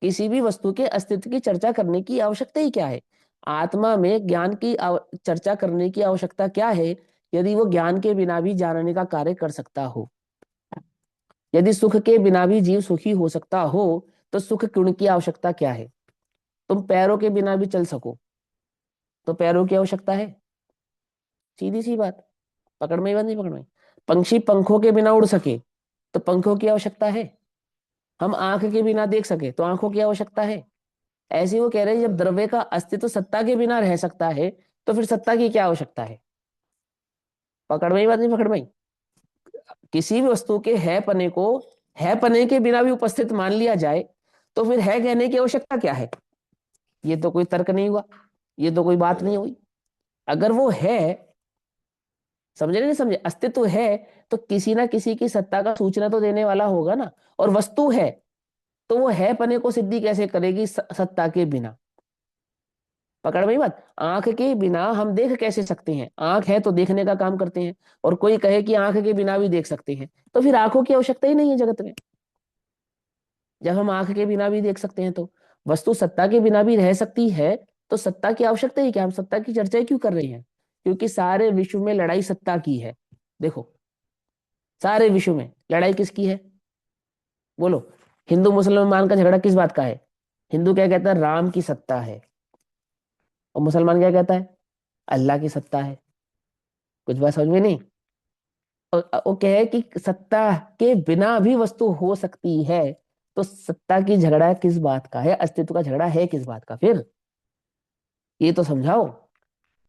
किसी भी वस्तु के अस्तित्व की चर्चा करने की आवश्यकता ही क्या है? आत्मा में ज्ञान की चर्चा करने की आवश्यकता क्या है यदि वो ज्ञान के बिना भी जानने का कार्य कर सकता हो? यदि सुख के बिना भी जीव सुखी हो सकता हो तो सुख गुण की आवश्यकता क्या है? तुम पैरों के बिना भी चल सको तो पैरों की आवश्यकता है? सीधी सी बात। पकड़ में ही बात नहीं पकड़ में? पंछी पंखों के बिना उड़ सके तो पंखों की आवश्यकता है। हम आंख के बिना देख सके तो आंखों की आवश्यकता है। ऐसे ही वो कह रहे हैं जब द्रव्य का अस्तित्व सत्ता के बिना रह सकता है तो फिर सत्ता की क्या आवश्यकता है? पकड़ में ही बात नहीं पकड़ में ही? किसी भी वस्तु के है पने को है पने के बिना भी उपस्थित मान लिया जाए तो फिर है कहने की आवश्यकता क्या है? ये तो कोई तर्क नहीं हुआ, ये तो कोई बात नहीं हुई। अगर वो है, समझे नहीं समझे, अस्तित्व है तो किसी ना किसी की सत्ता का सूचना तो देने वाला होगा ना। और वस्तु है तो वो है पने को सिद्धि कैसे करेगी सत्ता के बिना? पकड़ में ही बात। आंख के बिना हम देख कैसे सकते हैं? आंख है तो देखने का काम करते हैं, और कोई कहे कि आंख के बिना भी देख सकते हैं तो फिर आंखों की आवश्यकता ही नहीं है जगत में। जब हम आंख के बिना भी देख सकते हैं तो वस्तु सत्ता के बिना भी रह सकती है, तो सत्ता की आवश्यकता ही क्या? हम सत्ता की चर्चा ही क्यों कर रहे हैं? क्योंकि सारे विश्व में लड़ाई सत्ता की है। देखो, सारे विश्व में लड़ाई किसकी है? बोलो। हिंदू मुसलमान का झगड़ा किस बात का है? हिंदू क्या कहता है? राम की सत्ता है। और मुसलमान क्या कहता है? अल्लाह की सत्ता है। कुछ बात समझ में नहीं? और वो कहे कि सत्ता के बिना भी वस्तु हो सकती है, तो सत्ता की झगड़ा किस बात का है? अस्तित्व का झगड़ा है किस बात का फिर? ये तो समझाओ।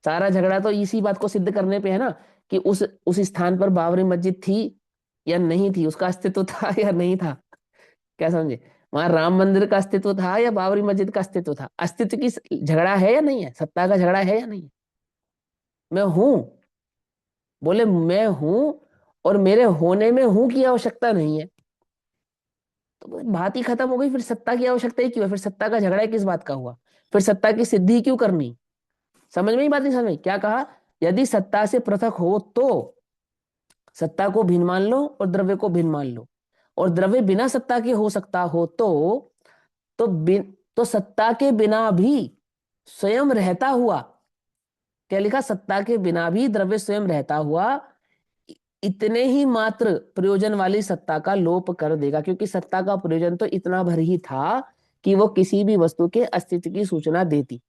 सारा झगड़ा तो इसी बात को सिद्ध करने पे है ना कि उस स्थान पर बाबरी मस्जिद थी या नहीं थी, उसका अस्तित्व था या नहीं था। क्या समझे? वहां राम मंदिर का अस्तित्व था या बाबरी मस्जिद का अस्तित्व था? अस्तित्व की झगड़ा है या नहीं है? सत्ता का झगड़ा है या नहीं है? मैं हूं, बोले मैं हूं, और मेरे होने में हूं की आवश्यकता नहीं है, तो बात ही खत्म हो गई। फिर सत्ता की आवश्यकता ही क्यों है? फिर सत्ता का झगड़ा किस बात का हुआ? फिर सत्ता की सिद्धि क्यों करनी? समझ में ही बात नहीं समझ में? क्या कहा? यदि सत्ता से पृथक हो तो सत्ता को भिन्न मान लो और द्रव्य को भिन्न मान लो, और द्रव्य बिना सत्ता के हो सकता हो तो तो सत्ता के बिना भी स्वयं रहता हुआ, क्या लिखा? सत्ता के बिना भी द्रव्य स्वयं रहता हुआ इतने ही मात्र प्रयोजन वाली सत्ता का लोप कर देगा, क्योंकि सत्ता का प्रयोजन तो इतना भर ही था कि वो किसी भी वस्तु के अस्तित्व की सूचना देती।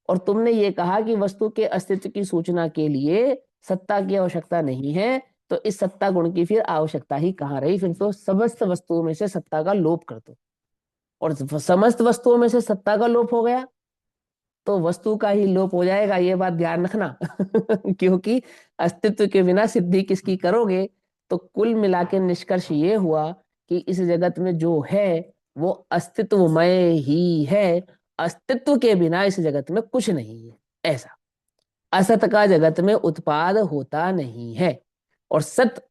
और तुमने ये कहा कि वस्तु के अस्तित्व की सूचना के लिए सत्ता की आवश्यकता नहीं है, तो इस सत्ता गुण की फिर आवश्यकता ही कहाँ रही? फिर तो समस्त वस्तुओं में से सत्ता का लोप कर दो, और समस्त वस्तुओं में से सत्ता का लोप हो गया तो वस्तु का ही लोप हो जाएगा, ये बात ध्यान रखना। क्योंकि अस्तित्व के बिना सिद्धि किसकी करोगे? तो कुल मिला के निष्कर्ष ये हुआ कि इस जगत में जो है वो अस्तित्वमय ही है। अस्तित्व के बिना इस जगत में कुछ नहीं है। ऐसा असत का जगत में उत्पाद होता नहीं है, और सत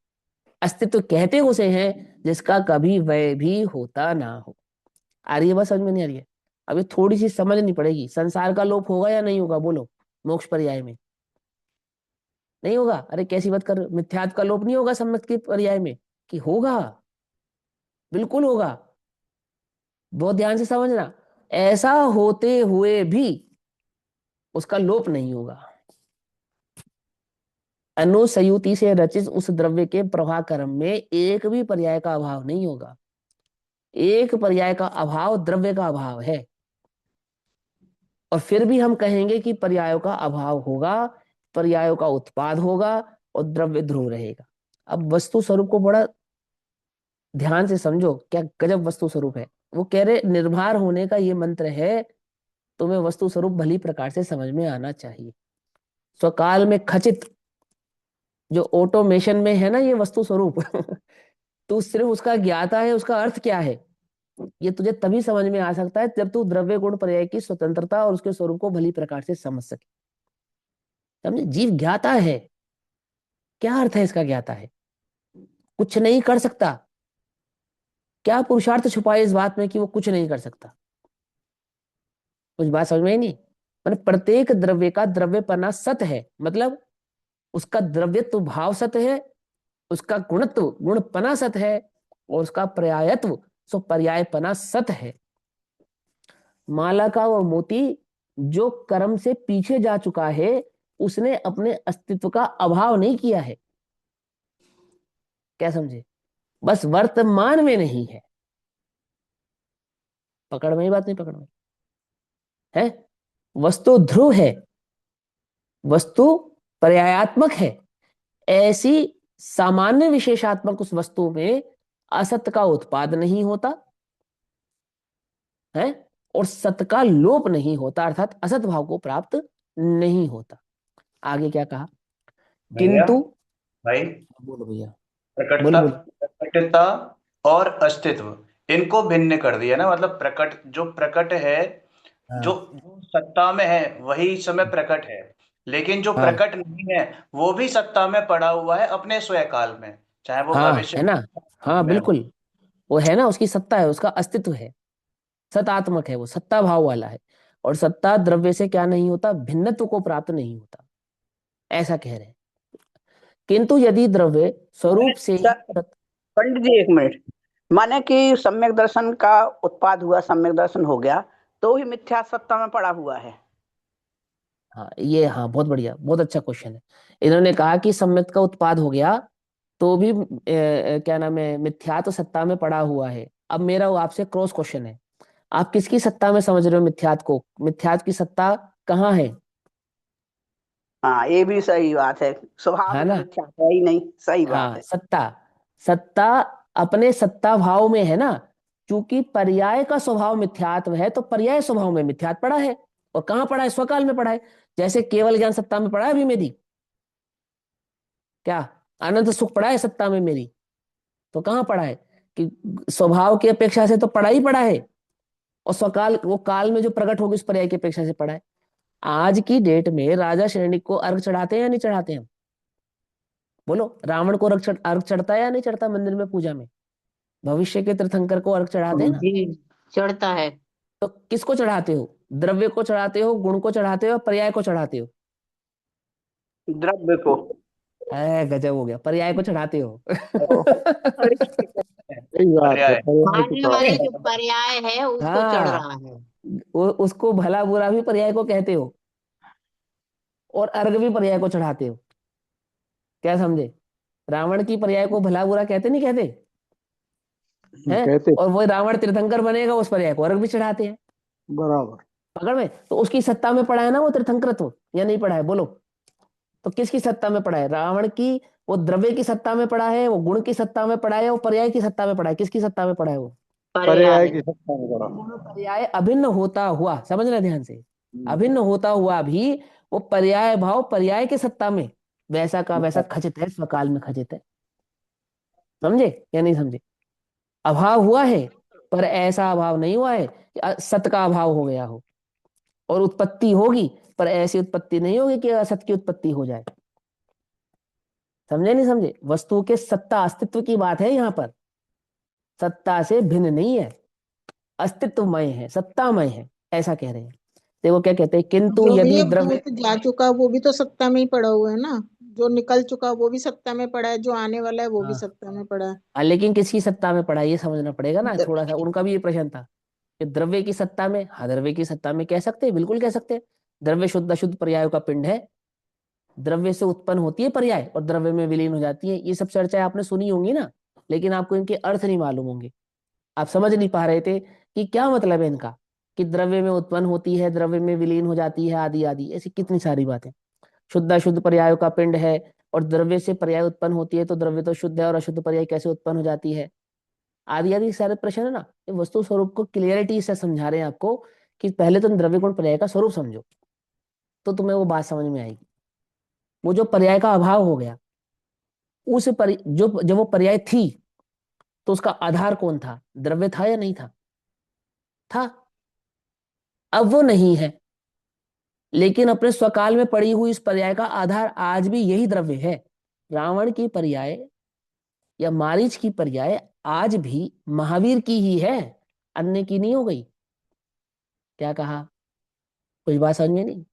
अस्तित्व कहते उसे हैं जिसका कभी वय भी होता ना हो। आ रही है बात समझ में? नहीं आ रही है? अभी थोड़ी सी समझनी पड़ेगी। संसार का लोप होगा या नहीं होगा? बोलो, मोक्ष पर्याय में। नहीं होगा। अरे कैसी बात कर, मिथ्यात्व का लोप नहीं होगा सम्यक के पर्याय में, कि होगा, बिल्कुल होगा। बहुत ध्यान से समझना, ऐसा होते हुए भी उसका लोप नहीं होगा। अनुसयुति से रचित उस द्रव्य के प्रवाह क्रम में एक भी पर्याय का अभाव नहीं होगा। एक पर्याय का अभाव द्रव्य का अभाव है, और फिर भी हम कहेंगे कि पर्यायों का अभाव होगा, पर्यायों का उत्पाद होगा, और द्रव्य ध्रुव रहेगा। अब वस्तु स्वरूप को बड़ा ध्यान से समझो, क्या गजब वस्तु स्वरूप है। वो कह रहे निर्भर होने का ये मंत्र है, तुम्हें वस्तु स्वरूप भली प्रकार से समझ में आना चाहिए। स्वकाल में खचित, जो ऑटोमेशन में है ना ये वस्तु स्वरूप तू सिर्फ उसका ज्ञाता है, उसका अर्थ क्या है, ये तुझे तभी समझ में आ सकता है जब तू द्रव्य गुण पर्याय की स्वतंत्रता और उसके स्वरूप को भली प्रकार से समझ सके। समझे, जीव ज्ञाता है, क्या अर्थ है इसका ज्ञाता है, कुछ नहीं कर सकता। क्या पुरुषार्थ छुपा है इस बात में कि वो कुछ नहीं कर सकता। कुछ बात समझ में ही नहीं। मतलब प्रत्येक द्रव्य का द्रव्यपना सत है, मतलब उसका द्रव्यत्व भाव सत है, उसका गुणत्व गुणपना सत है, और उसका पर्यायत्व सो पर्यायपना सत है। माला का वो मोती जो कर्म से पीछे जा चुका है, उसने अपने अस्तित्व का अभाव नहीं किया है। क्या समझे, बस वर्तमान में नहीं है। पकड़ में ही बात नहीं, पकड़ में है। वस्तु ध्रुव है, वस्तु पर्यायात्मक है। ऐसी सामान्य विशेषात्मक उस वस्तु में असत का उत्पाद नहीं होता है, और सत का लोप नहीं होता, अर्थात असत भाव को प्राप्त नहीं होता। आगे क्या कहा, भैया, किंतु। भाई, बोलो भैया, बोलो प्रकटता, बोलो। प्रकटता और अस्तित्व इनको भिन्न कर दिया ना। मतलब प्रकट, जो प्रकट है, जो हाँ जो सत्ता में है वही इस समय प्रकट है, लेकिन जो हाँ प्रकट नहीं है वो भी सत्ता में पड़ा हुआ है अपने स्वयं काल में, चाहे वो हाँ, भविष्य है ना, हाँ में हो। बिल्कुल। वो है ना, उसकी सत्ता है, उसका अस्तित्व है, सतात्मक है, वो सत्ता भाव वाला है। और सत्ता द्रव्य से क्या नहीं होता, भिन्नत्व को प्राप्त नहीं होता, ऐसा कह रहे हैं। किंतु यदि द्रव्य स्वरूप से ही पंडित जी एक मिनट। माने कि सम्यक दर्शन का उत्पाद हुआ, सम्यक दर्शन हो गया तो ही मिथ्या सत्ता में पड़ा हुआ है। हाँ ये, हाँ बहुत बढ़िया, बहुत अच्छा क्वेश्चन है। इन्होंने कहा कि सम्यक का उत्पाद हो गया तो भी क्या नाम है, मिथ्या तो सत्ता में पड़ा हुआ है। अब मेरा वो आपसे क्रॉस क्वेश्चन है, आप किसकी सत्ता में समझ रहे हो मिथ्यात को, मिथ्यात की सत्ता कहाँ है? हाँ ये भी सही बात है, स्वभाव है में ना, मिथ्या है ही नहीं, सही बात हाँ है। सत्ता, सत्ता अपने सत्ता भाव में है ना। क्योंकि पर्याय का स्वभाव मिथ्यात्व है, तो पर्याय स्वभाव में मिथ्यात्व पड़ा है। और कहाँ पड़ा है, स्वकाल में पड़ा है। जैसे केवल ज्ञान सत्ता में पड़ा है अभी मेरी, क्या अनंत सुख पड़ा है सत्ता में मेरी, तो कहाँ पड़ा है, कि स्वभाव की अपेक्षा से तो पड़ा ही पड़ा है। और स्वकाल, वो काल में जो प्रकट होगी उस पर्याय की अपेक्षा से पड़ा है। आज की डेट में राजा श्रेणी को अर्घ चढ़ाते हैं या नहीं चढ़ाते हैं हम? बोलो, रावण को अर्घ चढ़ता है या नहीं चढ़ता मंदिर में पूजा में? भविष्य के तीर्थंकर को अर्घ चढ़ाते हैं ना। जी, चढ़ता है। तो किसको चढ़ाते हो, द्रव्य को चढ़ाते हो, गुण को चढ़ाते हो, पर्याय को चढ़ाते हो? द्रव्य को। गजब हो गया, पर्याय को चढ़ाते हो सही बात है, पर्याय। पर्याय की आने तो वाली जो पर्याय है उसको चढ़ हाँ, रहा है। उसको भला बुरा भी पर्याय को कहते हो, और अर्घ भी पर्याय को चढ़ाते हो। क्या समझे, रावण की पर्याय को भला बुरा कहते नहीं कहते हैं? कहते और वो रावण तीर्थंकर बनेगा, उस पर्याय को अर्घ भी चढ़ाते हैं। बराबर। पकड़ में, तो उसकी सत्ता में पड़ा है ना वो तीर्थंकरत्व, या नहीं पड़ा है बोलो? तो किसकी सत्ता में पड़ा है, रावण की, वो द्रव्य की सत्ता में पड़ा है, वो गुण की सत्ता में पड़ा है, वो पर्याय की सत्ता में पड़ा है, किसकी सत्ता में पड़ा है वो? पर्याय पर्याय। की सत्ता में बड़ा। गुण पर्याय अभिन्न होता हुआ, समझना ध्यान से, अभिन्न होता हुआ भी वो पर्याय भाव पर्याय की सत्ता में वैसा का वैसा खचित है, स्वकाल में खचित है। समझे या नहीं समझे? अभाव हुआ है, पर ऐसा अभाव नहीं हुआ है कि सत का अभाव हो गया हो। और उत्पत्ति होगी, पर ऐसी उत्पत्ति नहीं होगी कि असत की उत्पत्ति हो जाए। समझे नहीं समझे, वस्तु के सत्ता अस्तित्व की बात है यहाँ पर, सत्ता से भिन्न नहीं है, अस्तित्वमय है, सत्तामय है, ऐसा कह रहे हैं। देखो क्या कहते हैं, किंतु जो भी यदि है द्रव्य, भूत जा चुका वो भी तो सत्ता में ही पड़ा हुआ है ना, जो निकल चुका वो भी सत्ता में पड़ा है, जो आने वाला है वो भी हाँ सत्ता में पड़ा है। लेकिन किसकी सत्ता में पड़ा है ये समझना पड़ेगा ना थोड़ा सा। उनका भी ये प्रश्न था कि द्रव्य की सत्ता में। हाँ द्रव्य की सत्ता में कह सकते हैं, बिल्कुल कह सकते हैं। द्रव्य शुद्ध अशुद्ध पर्यायों का पिंड है। द्रव्य से उत्पन्न होती है पर्याय और द्रव्य में विलीन हो जाती है। ये सब चर्चाएं आपने सुनी होंगी ना, लेकिन आपको इनके अर्थ नहीं मालूम होंगे। आप समझ नहीं पा रहे थे कि क्या मतलब है इनका, कि द्रव्य में उत्पन्न होती है, द्रव्य में विलीन हो जाती है, आदि आदि ऐसी कितनी सारी बातें। शुद्ध अशुद्ध पर्यायों का पिंड है और द्रव्य से पर्याय उत्पन्न होती है, तो द्रव्य तो शुद्ध है और अशुद्ध पर्याय कैसे उत्पन्न हो जाती है, आदि आदि सारे प्रश्न है ना। ये वस्तु स्वरूप को क्लियरिटी से समझा रहे हैं आपको कि पहले तुम द्रव्य गुण पर्याय का स्वरूप समझो, तो तुम्हें वो बात समझ में आएगी। वो जो पर्याय का अभाव हो गया, जो जब वो पर्याय थी तो उसका आधार कौन था, द्रव्य था या नहीं था? था। अब वो नहीं है, लेकिन अपने स्वकाल में पड़ी हुई इस पर्याय का आधार आज भी यही द्रव्य है। रावण की पर्याय या मारीच की पर्याय आज भी महावीर की ही है, अन्य की नहीं हो गई। क्या कहा? कुछ बात समझ में नहीं?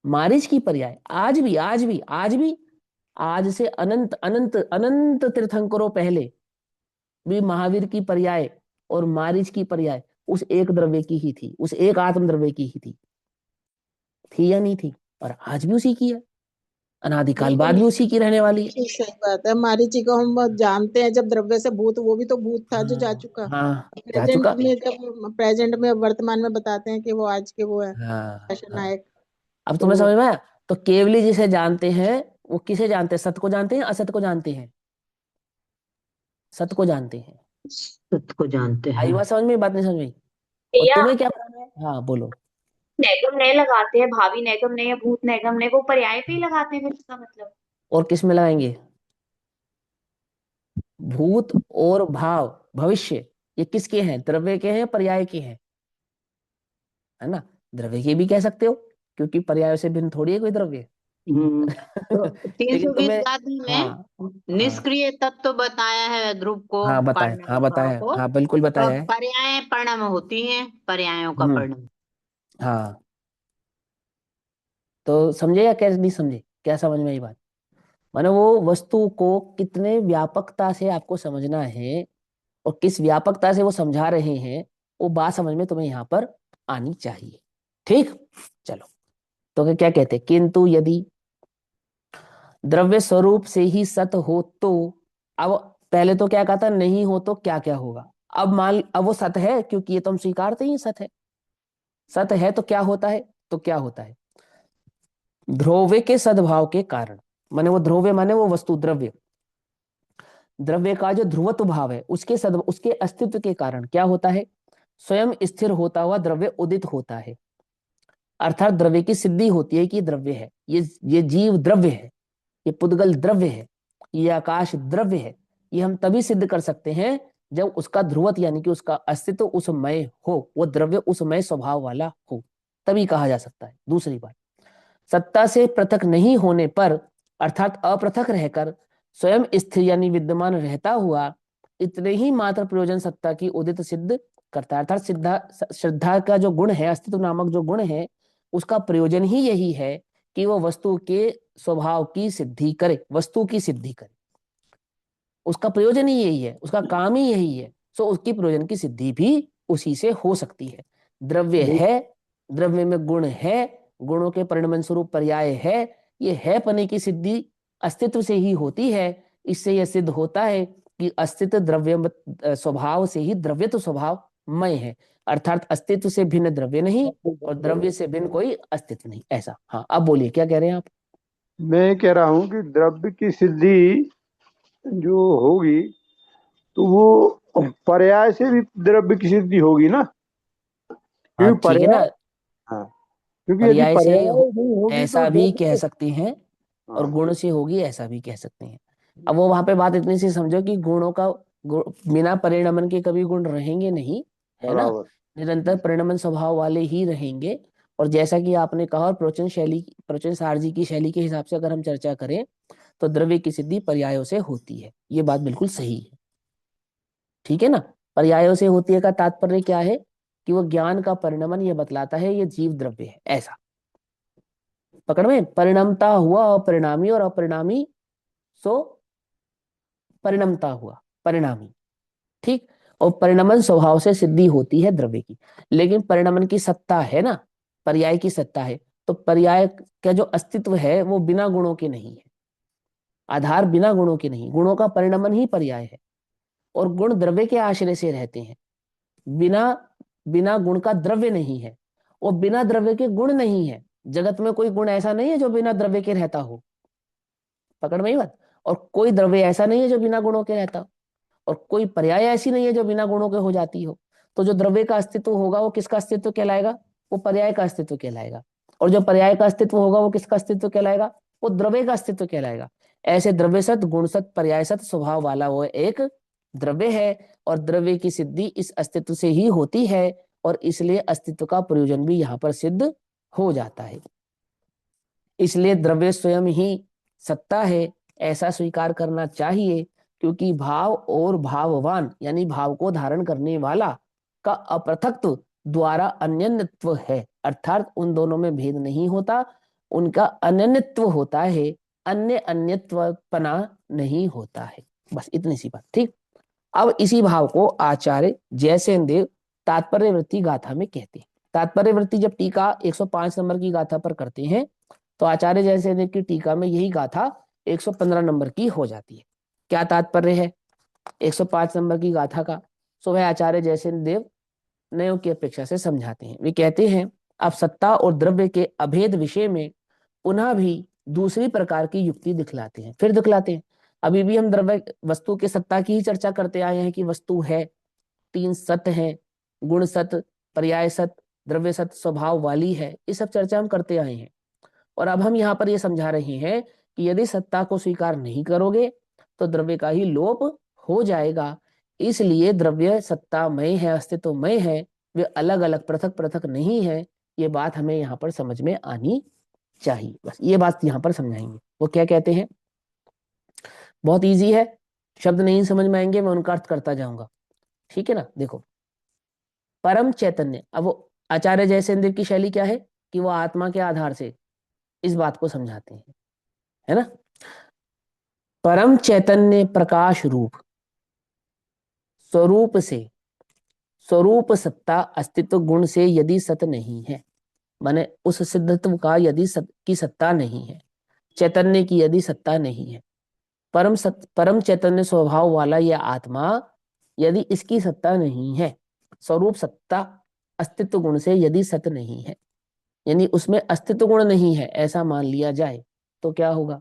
मारीच की पर्याय आज भी, आज भी, आज भी, आज से अनंत अनंत अनंत तीर्थंकरों पहले भी महावीर की पर्याय और मारीच की पर्याय उस एक द्रव्य की ही थी, उस एक आत्म द्रव्य की ही थी या नहीं थी? और आज भी उसी की है, अनादिकाल बाद बिल्कुल भी उसी की रहने वाली है। सही बात है। मारीची को हम जानते हैं जब द्रव्य से भूत, वो भी तो भूत था जो जा हाँ चुका। हाँ, जा प्रेजेंट चुका। में, जब प्रेजेंट में वर्तमान में बताते हैं कि वो आज के वो है हाँ हाँ, नायक। अब तुम्हें तो समझ में आया? तो केवली जिसे जानते हैं वो किसे जानते हैं? सत्य को जानते हैं, असत को जानते हैं? सत्य को जानते हैं। सत्य को जानते आई हैं। बात समझ में? बात नहीं समझ में आई? और भैया, तुम्हें क्या पता है? हाँ बोलो। नैगम नए लगाते हैं, भावी नैगम नए या भूत नैगम नए, वो पर्याय पे ही लगाते हैं फिर इसका मतलब। और किस में लगाएंगे? भूत और भाव भविष्य, ये किसके हैं? द्रव्य के हैं, पर्याय के हैं, है ना? द्रव्य के भी कह सकते हो, क्योंकि पर्याय से भिन्न थोड़ी है कोई द्रव्य। तो लेकिन 320 तुम्हें, आदि में हाँ हाँ निष्क्रिय तत्व बताया है ध्रुव को, हाँ बताया, हाँ पांडवों बताया, को। हाँ बिल्कुल तो बताया है। पर्याय परिणाम होती हैं, पर्यायों का हम्म। परिणाम। हाँ, तो समझे या क्या नहीं समझे? क्या समझ में आई बात? माने वो वस्तु को कितने व्यापकता से आपको समझना है और किस व्यापकता से वो समझा रहे हैं, वो बात समझ में तुम्हें यहाँ पर आनी चाहिए। ठीक, चलो। तो क्या कहते हैं, किंतु यदि द्रव्य स्वरूप से ही सत हो तो, अब पहले तो क्या कहा था, नहीं हो तो क्या क्या होगा? अब वो सत है, क्योंकि ये तो हम स्वीकारते ही सत है। सत है तो क्या होता है? तो क्या होता है? ध्रुव्य के सद्भाव के कारण, माने वो ध्रुव्य माने वो वस्तु, द्रव्य, द्रव्य का जो ध्रुवत्व भाव है उसके अस्तित्व के कारण क्या होता है? स्वयं स्थिर होता हुआ द्रव्य उदित होता है। अर्थात द्रव्य की सिद्धि होती है कि द्रव्य है, ये जीव द्रव्य है, ये पुद्गल द्रव्य है, ये आकाश द्रव्य है। ये हम तभी सिद्ध कर सकते हैं जब उसका ध्रुवत यानी कि उसका अस्तित्व उसमय हो, वो द्रव्य उसमय स्वभाव वाला हो, तभी कहा जा सकता है। दूसरी बात, सत्ता से पृथक नहीं होने पर, अर्थात अपृथक रहकर स्वयं स्थिर यानी विद्यमान रहता हुआ इतने ही मात्र प्रयोजन सत्ता की उदित सिद्ध करता है। अर्थात श्रद्धा का जो गुण है, अस्तित्व नामक जो गुण है, उसका प्रयोजन ही यही है कि वो वस्तु के स्वभाव की सिद्धि करे, वस्तु की सिद्धि करे। उसका प्रयोजन ही यही है, उसका काम ही यही है। सो उसकी प्रयोजन की सिद्धि भी उसी से हो सकती है। द्रव्य है, द्रव्य में गुण है, गुणों के परिणमन स्वरूप पर्याय है, ये है पने की सिद्धि अस्तित्व से ही होती है। इससे यह सिद्ध होता है कि अस्तित्व द्रव्य स्वभाव से ही द्रव्य तो स्वभाव मय है, अर्थात अस्तित्व से भिन्न द्रव्य नहीं और द्रव्य से भिन्न कोई अस्तित्व नहीं, ऐसा। हाँ अब बोलिए, क्या कह रहे हैं आप? मैं कह रहा हूँ कि द्रव्य की सिद्धि जो होगी तो वो पर्याय से भी द्रव्य की सिद्धि होगी ना, हाँ क्योंकि ठीक है पर्याय, ना, हाँ, क्योंकि यदि पर्याय से पर्याय नहीं होगी तो ऐसा भी कह द्रव्य, सकते हैं और हाँ गुण से होगी ऐसा भी कह सकते हैं। अब वो वहां पे बात इतनी सी समझो कि गुणों का बिना परिणमन के कभी गुण रहेंगे नहीं, है ना? बराबर। निरंतर परिणमन स्वभाव वाले ही रहेंगे। और जैसा कि आपने कहा, और प्रवचन सारजी की शैली के हिसाब से अगर हम चर्चा करें, तो द्रव्य की सिद्धि पर्यायों से होती है, ये बात बिल्कुल सही है। ठीक है ना? पर्यायों से होती है का तात्पर्य क्या है? कि वो ज्ञान का परिणमन ये बतलाता है, ये जीव द्रव्य है, ऐसा। पकड़ में, परिणमता हुआ अपरिणामी, और अपरिणामी सो परिणमता हुआ परिणामी। ठीक। और परिणमन स्वभाव से सिद्धि होती है द्रव्य की, लेकिन परिणमन की सत्ता है ना, पर्याय की सत्ता है, तो पर्याय का जो अस्तित्व है वो बिना गुणों के नहीं है, आधार बिना गुणों के नहीं, गुणों का परिणमन ही पर्याय है, और गुण द्रव्य के आश्रय से रहते हैं। बिना बिना गुण का द्रव्य नहीं है, और बिना द्रव्य के गुण नहीं है। जगत में कोई गुण ऐसा नहीं है जो बिना द्रव्य के रहता हो, पकड़ में ही बात। और कोई द्रव्य ऐसा नहीं है जो बिना गुणों के रहता हो, और कोई पर्याय ऐसी नहीं है जो बिना गुणों के हो जाती हो। तो जो द्रव्य का अस्तित्व होगा वो किसका अस्तित्व कहलाएगा? वो पर्याय का अस्तित्व कहलाएगा। और जो पर्याय का अस्तित्व होगा वो किसका अस्तित्व कहलाएगा? वो द्रव्य का अस्तित्व कहलाएगा। ऐसे द्रव्य सत, गुण सत, पर्याय सत स्वभाव वाला वो एक द्रव्य है, और द्रव्य की सिद्धि इस अस्तित्व से ही होती है, और इसलिए अस्तित्व का प्रयोजन भी यहाँ पर सिद्ध हो जाता है। इसलिए द्रव्य स्वयं ही सत्ता है, ऐसा स्वीकार करना चाहिए, क्योंकि भाव और भाववान यानी भाव को धारण करने वाला का अपृथक्त्व द्वारा अन्यन्यत्व है, अर्थात उन दोनों में भेद नहीं होता, उनका अनन्यत्व होता है, अन्य अन्यत्वपना नहीं होता है। बस इतनी सी बात। ठीक। अब इसी भाव को आचार्य जयसेन देव तात्पर्य वृत्ति गाथा में कहते हैं। तात्पर्य वृत्ति जब टीका 105 नंबर की गाथा पर करते हैं, तो आचार्य जयसेन देव की टीका में यही गाथा 115 नंबर की हो जाती है। क्या तात्पर्य है 105 नंबर की गाथा का? सो वह आचार्य जयसेन देव नयों की अपेक्षा से समझाते हैं। वे कहते हैं, अब सत्ता और द्रव्य के अभेद विषय में पुनः भी दूसरी प्रकार की युक्ति दिखलाते हैं। फिर दिखलाते हैं, अभी भी हम द्रव्य वस्तु के सत्ता की ही चर्चा करते आए हैं कि वस्तु है, 3 सत है, गुण सत, पर्याय सत, द्रव्य सत, स्वभाव वाली है, ये सब चर्चा हम करते आए हैं। और अब हम यहाँ पर ये समझा रहे हैं कि यदि सत्ता को स्वीकार नहीं करोगे तो द्रव्य का ही लोप हो जाएगा। इसलिए द्रव्य सत्तामय है, अस्तित्वमय है, वे अलग अलग पृथक पृथक नहीं है। ये बात हमें यहाँ पर समझ में आनी चाहिए। बस ये बात यहाँ पर समझाएंगे। वो क्या कहते हैं, बहुत इजी है, शब्द नहीं समझ में आएंगे मैं उनका अर्थ करता जाऊंगा। ठीक है ना। देखो, परम चैतन्य, अब वो आचार्य जयसेन देव की शैली क्या है कि वो आत्मा के आधार से इस बात को समझाते हैं, है ना। परम चैतन्य प्रकाश रूप स्वरूप से, स्वरूप सत्ता अस्तित्व गुण से यदि सत नहीं है, माने उस सिद्धत्व का यदि की सत्ता नहीं है, चैतन्य की यदि सत्ता नहीं है, परम चैतन्य स्वभाव वाला यह आत्मा यदि इसकी सत्ता नहीं है, स्वरूप सत्ता अस्तित्व गुण से यदि सत नहीं है, यानी उसमें अस्तित्व गुण नहीं है ऐसा मान लिया जाए, तो क्या होगा?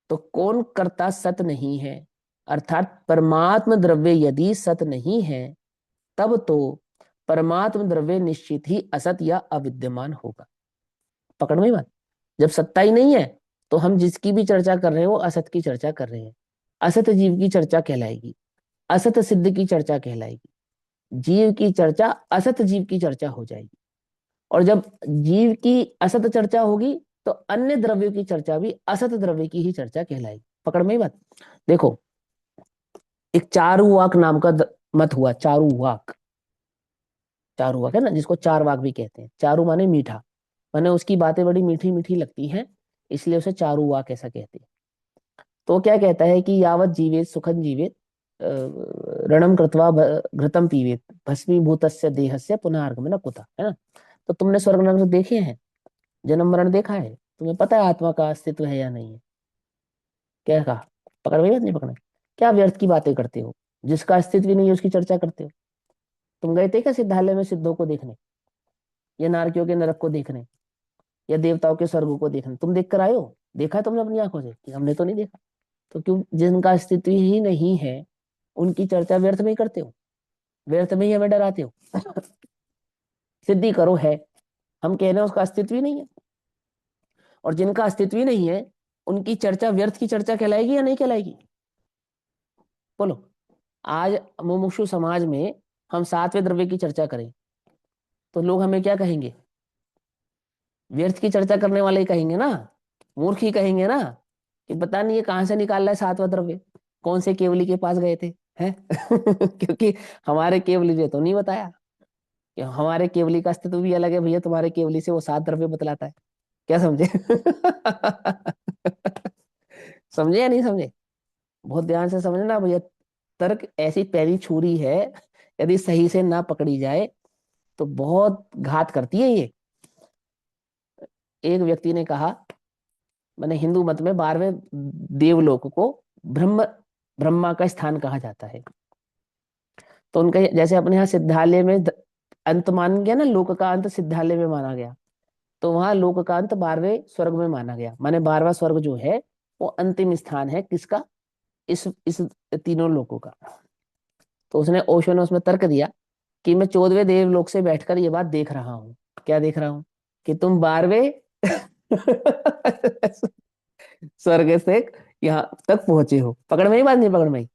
तो कौन कर्ता सत नहीं है, अर्थात परमात्म द्रव्य यदि सत नहीं है, तब तो परमात्म द्रव्य निश्चित ही असत या अविद्यमान होगा। पकड़ में बात। जब सत्ता ही नहीं है तो हम जिसकी भी चर्चा कर रहे हैं वो असत की चर्चा कर रहे हैं। असत जीव की चर्चा कहलाएगी, असत सिद्ध की चर्चा कहलाएगी, जीव की चर्चा असत जीव की चर्चा हो जाएगी। और जब जीव की असत चर्चा होगी तो अन्य द्रव्यों की चर्चा भी असत द्रव्य की ही चर्चा कहलाएगी। पकड़ में बात। देखो, एक चारुवाक नाम का मत हुआ, चारुवाक, चारुवाक है ना, जिसको चार वाक भी कहते हैं। चारु माने मीठा, माने उसकी बातें बड़ी मीठी मीठी लगती हैं, इसलिए उसे चारुवाक ऐसा कहते हैं। तो क्या कहता है कि यावत जीवेत सुखं जीवेत रणम कृत्वा घृतम पीवेत भस्मीभूतस्य देहस्य पुनः आगमन कुतः, है ना। तो तुमने स्वर्ग नरक देखे हैं, जन्म मरण देखा है, तुम्हें पता है आत्मा का अस्तित्व है या नहीं है? क्या कहा? पकड़ में बात नहीं पकड़ा? क्या व्यर्थ की बातें करते हो, जिसका अस्तित्व ही नहीं है उसकी चर्चा करते हो। तुम गए थे क्या सिद्धालय में सिद्धों को देखने, या नारकियों के नरक को देखने, या देवताओं के स्वर्ग को देखने? तुम देख कर आए हो? देखा है तुमने अपनी आंखों से? कि हमने तो नहीं देखा। तो क्यों, जिनका अस्तित्व ही नहीं है उनकी चर्चा व्यर्थ में ही करते हो, व्यर्थ में ही हमें डराते हो। सिद्धि करो है, हम कह रहे हैं उसका अस्तित्व ही नहीं है, और जिनका अस्तित्व ही नहीं है उनकी चर्चा व्यर्थ की चर्चा कहलाएगी या नहीं कहलाएगी? बोलो। आज मुमुक्षु समाज में हम 7वें द्रव्य की चर्चा करें तो लोग हमें क्या कहेंगे? व्यर्थ की चर्चा करने वाले ही कहेंगे ना, मूर्ख ही कहेंगे ना, कि पता नहीं ये कहां से निकाल रहा है 7वां द्रव्य, कौन से केवली के पास गए थे हैं? क्योंकि हमारे केवली ने तो नहीं बताया कि हमारे केवली का अस्तित्व भी अलग है भैया, तुम्हारे केवली से वो 7 द्रव्य बतलाता है। क्या समझे? समझे या नहीं समझे? बहुत ध्यान से समझना भैया। तर्क ऐसी पहली छुरी है, यदि सही से ना पकड़ी जाए तो बहुत घात करती है ये। एक व्यक्ति ने कहा, मैंने हिंदू मत में 12वें देवलोक को ब्रह्मा का स्थान कहा जाता है। तो उनका जैसे अपने यहाँ सिद्धालय में अंत मान गया ना, लोक का अंत सिद्धालय में माना गया, तो वहां लोक का अंत 12वें स्वर्ग में माना गया। माने 12वां स्वर्ग जो है वो अंतिम स्थान है किसका? इस तीनों लोकों का। तो उसने ओशो ने उसमें तर्क दिया कि मैं 14वें देवलोक से बैठकर ये बात देख रहा हूँ। क्या देख रहा हूँ? कि तुम 12वें स्वर्ग से यहाँ तक पहुंचे हो। पकड़ में ही बात? नहीं पकड़ में ही?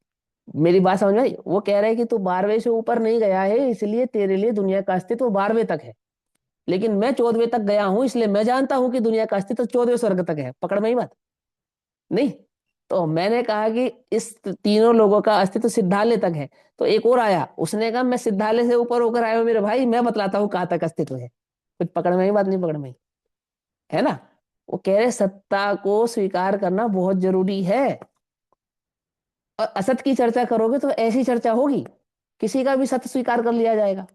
मेरी बात समझ में आई? वो कह रहे हैं कि तू 12वें से ऊपर नहीं गया है, इसलिए तेरे लिए दुनिया का अस्तित्व 12वें तक है। लेकिन मैं 14वें तक गया हूं, इसलिए मैं जानता हूं कि दुनिया का अस्तित्व 14वें स्वर्ग तक है। पकड़ में ही बात? नहीं। तो मैंने कहा कि इस तीनों लोगों का अस्तित्व सिद्धालय तक है। तो एक और आया, उसने कहा मैं सिद्धालय से ऊपर होकर आया हूं मेरे भाई, मैं बतलाता हूँ कहाँ तक अस्तित्व है। कुछ पकड़ में ही बात? नहीं पकड़ में ही? है ना? वो कह रहे सत्ता को स्वीकार करना बहुत जरूरी है। और असत की चर्चा करोगे तो ऐसी चर्चा होगी, किसी का भी सत्य स्वीकार कर लिया जाएगा।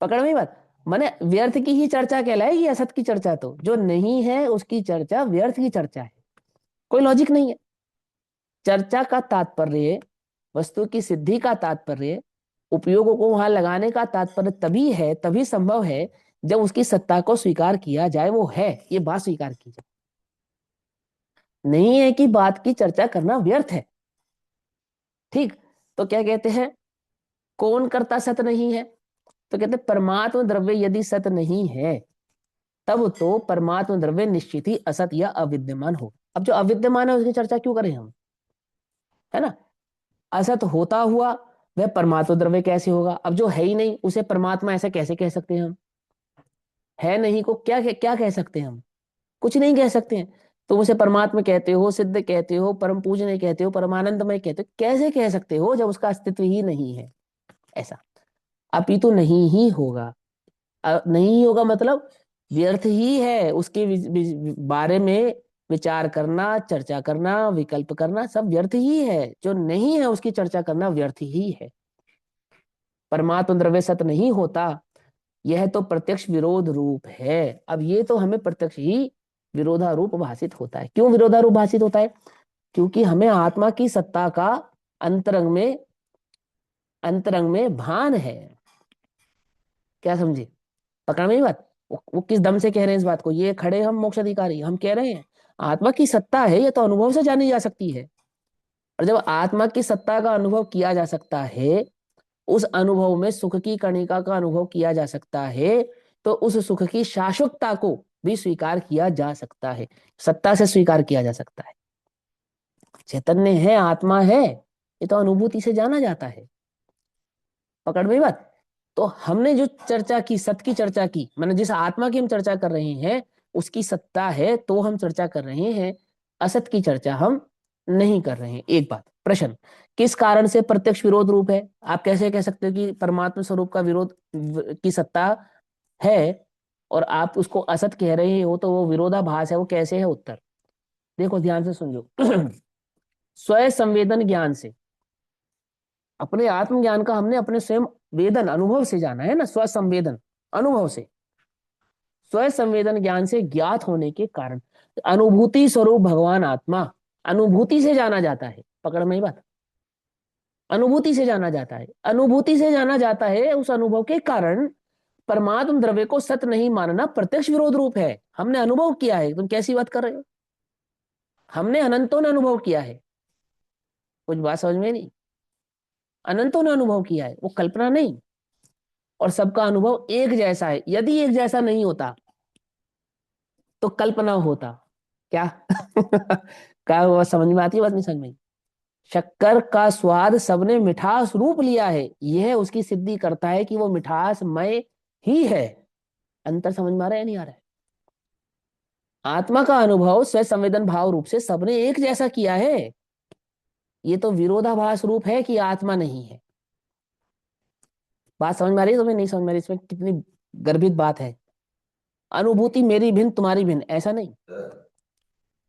पकड़ में ही बात? माने व्यर्थ की ही चर्चा कहलाएगी असत की चर्चा। तो जो नहीं है उसकी चर्चा व्यर्थ की चर्चा है, कोई लॉजिक नहीं है। चर्चा का तात्पर्य, वस्तु की सिद्धि का तात्पर्य, उपयोग को वहां लगाने का तात्पर्य तभी है, तभी संभव है जब उसकी सत्ता को स्वीकार किया जाए। वो है, ये बात स्वीकार की जाए। नहीं है कि बात की चर्चा करना व्यर्थ है। ठीक। तो क्या कहते हैं, कौन करता सत नहीं है? तो कहते परमात्म द्रव्य यदि सत नहीं है तब तो परमात्म द्रव्य निश्चित ही असत या अविद्यमान हो। अब जो अविद्यमान है उसकी चर्चा क्यों करें हम? है ना? असत होता हुआ वह परमात्म द्रव्य कैसे होगा? अब जो है ही नहीं उसे परमात्मा ऐसे कैसे कह सकते हैं हम? है नहीं को क्या क्या कह सकते हैं हम? कुछ नहीं कह सकते हैं। तो उसे परमात्मा कहते हो, सिद्ध कहते हो, परम पूजनीय कहते हो, परमानंदमय कहते हो, कैसे कह सकते हो जब उसका अस्तित्व ही नहीं है? ऐसा अपितु नहीं ही होगा। नहीं होगा मतलब व्यर्थ ही है। उसके बारे में विचार करना, चर्चा करना, विकल्प करना सब व्यर्थ ही है। जो नहीं है उसकी चर्चा करना व्यर्थ ही है। परमात्म द्रव्य सत नहीं होता, यह तो प्रत्यक्ष विरोध रूप है। अब ये तो हमें प्रत्यक्ष ही विरोधारूप भाषित होता है। क्यों विरोधारूप भाषित होता है? क्योंकि हमें आत्मा की सत्ता का अंतरंग में भान है। क्या समझे? पकड़ में ही बात? वो किस दम से कह रहे हैं इस बात को? ये खड़े हम मोक्ष अधिकारी, हम कह रहे हैं आत्मा की सत्ता है, ये तो अनुभव से जानी जा सकती है। और जब आत्मा की सत्ता का अनुभव किया जा सकता है, उस अनुभव में सुख की कणिका का अनुभव किया जा सकता है, तो उस सुख की शाश्वतता को भी स्वीकार किया जा सकता है, सत्ता से स्वीकार किया जा सकता है। चैतन्य है, आत्मा है, ये तो अनुभूति से जाना जाता है। पकड़ में बात? तो हमने जो चर्चा की, सत की चर्चा की, माने जिस आत्मा की हम चर्चा कर रहे हैं उसकी सत्ता है तो हम चर्चा कर रहे हैं, असत की चर्चा हम नहीं कर रहे हैं। एक बात। प्रश्न, किस कारण से प्रत्यक्ष विरोध रूप है? आप कैसे कह सकते हो कि परमात्मा स्वरूप का विरोध की सत्ता है और आप उसको असत कह रहे हो, तो वो विरोधाभास है, वो कैसे है? उत्तर देखो, ध्यान से सुन लो। स्वयं संवेदन ज्ञान से, अपने आत्मज्ञान का हमने अपने स्वयं वेदन अनुभव से जाना है ना, स्व संवेदन अनुभव से, स्व संवेदन ज्ञान से ज्ञात होने के कारण अनुभूति स्वरूप भगवान आत्मा अनुभूति से जाना जाता है। पकड़ में ही बात? अनुभूति से जाना जाता है, अनुभूति से जाना जाता है। उस अनुभव के कारण परमात्म द्रव्य को सत्य नहीं मानना प्रत्यक्ष विरोध रूप है। हमने अनुभव किया है, तुम कैसी बात कर रहे हो? हमने अनंतों ने अनुभव किया है। कुछ बात समझ में नहीं? अनंतों ने अनुभव किया है, वो कल्पना नहीं। और सबका अनुभव एक जैसा है। यदि एक जैसा नहीं होता तो कल्पना होता। क्या? क्या हुआ? समझ में आती है बात? नहीं समझ में आई? शक्कर का स्वाद सबने मिठास रूप लिया है, यह उसकी सिद्धि करता है कि वो मिठासमय ही है। अंतर समझ में आ रहा है या नहीं आ रहा है? आत्मा का अनुभव स्व संवेदन भाव रूप से सबने एक जैसा किया है। ये तो विरोधाभास रूप है कि आत्मा नहीं है। बात समझ में आ रही है तुम्हें? नहीं समझ में आ रही? इसमें कितनी गर्भित बात है। अनुभूति मेरी भिन्न तुम्हारी भिन्न ऐसा नहीं,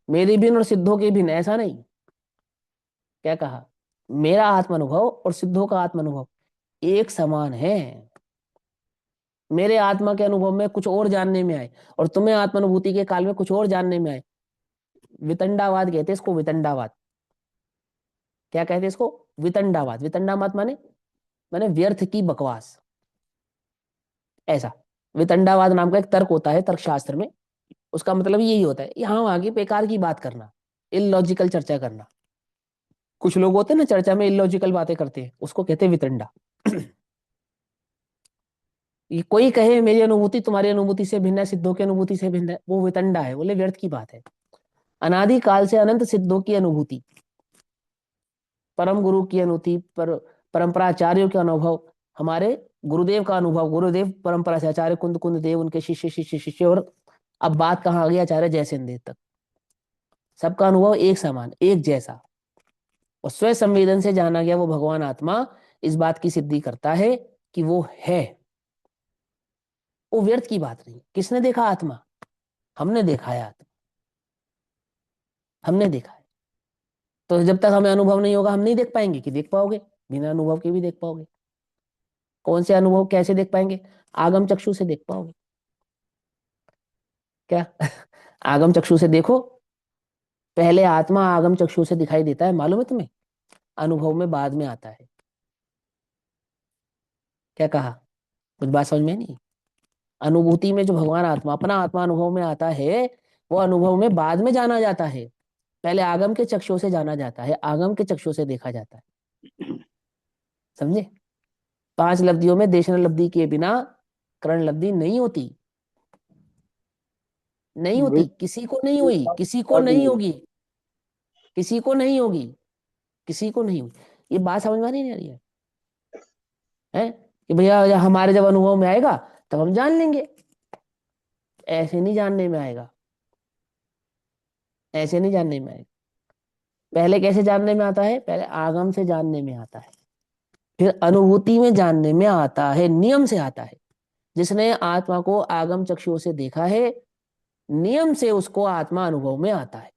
मेरी भिन्न और सिद्धों की भिन्न ऐसा नहीं। क्या कहा? मेरा आत्म अनुभव और सिद्धों का आत्म अनुभव एक समान है। मेरे आत्मा के अनुभव में कुछ और जानने में आए और तुम्हें आत्मानुभूति के काल में कुछ और जानने में आए। वितंडावाद कहते हैं इसको, वितंडावाद। क्या कहते हैं इसको? वितंडावाद। वितंडावाद माने व्यर्थ की बकवास, ऐसा। वितंडावाद नाम का एक तर्क होता है तर्कशास्त्र में। उसका मतलब यही होता है, यहाँ वहां की बेकार की बात करना, इलॉजिकल चर्चा करना। कुछ लोग होते हैं ना चर्चा में इलॉजिकल बातें करते हैं, उसको कहते हैं वितंडा। ये कोई कहे मेरी अनुभूति तुम्हारी अनुभूति से भिन्न है, सिद्धों की अनुभूति से भिन्न है, वो वितंडा है, बोले व्यर्थ की बात है। अनादि काल से अनंत सिद्धों की अनुभूति, परम गुरु की अनुभूति, परंपराचार्यों के अनुभव, हमारे गुरुदेव का अनुभव, गुरुदेव परंपरा से आचार्य कुंद कुंद देव, उनके शिष्य शिष्य शिष्य, और अब बात कहाँ आ गई आचार्य जयसेन देव तक। सबका अनुभव एक समान, एक जैसा, और स्वयं संवेदन से जाना गया वो भगवान आत्मा इस बात की सिद्धि करता है कि वो है। वो व्यर्थ की बात नहीं। किसने देखा आत्मा? हमने देखा है आत्मा, हमने देखा है। तो जब तक हमें अनुभव नहीं होगा हम नहीं देख पाएंगे कि देख पाओगे? बिना अनुभव के भी देख पाओगे। कौन से अनुभव कैसे देख पाएंगे? आगम चक्षु से देख पाओगे। क्या? आगम चक्षु से देखो। पहले आत्मा आगम चक्षु से दिखाई देता है, मालूम है तुम्हें? अनुभव में बाद में आता है। क्या कहा? कुछ बात समझ में नहीं? अनुभूति में जो भगवान आत्मा अपना आत्मा अनुभव में आता है, वो अनुभव में बाद में जाना जाता है। पहले आगम के चक्षु से जाना जाता है, आगम के चक्षु से देखा जाता है। समझे? 5 लब्धियों में देशना लब्धि के बिना करण लब्धि नहीं होती, नहीं होती। किसी को नहीं हुई, किसी को नहीं होगी, किसी को नहीं होगी, किसी को नहीं होगी। ये बात समझ में नहीं आ रही है कि भैया हमारे जब अनुभव में आएगा तब हम जान लेंगे? ऐसे नहीं जानने में आएगा, ऐसे नहीं जानने में आएगा। पहले कैसे जानने में आता है? पहले आगम से जानने में आता है, फिर अनुभूति में जानने में आता है, नियम से आता है। जिसने आत्मा को आगम चक्षुओं से देखा है, नियम से उसको आत्मा अनुभव में आता है।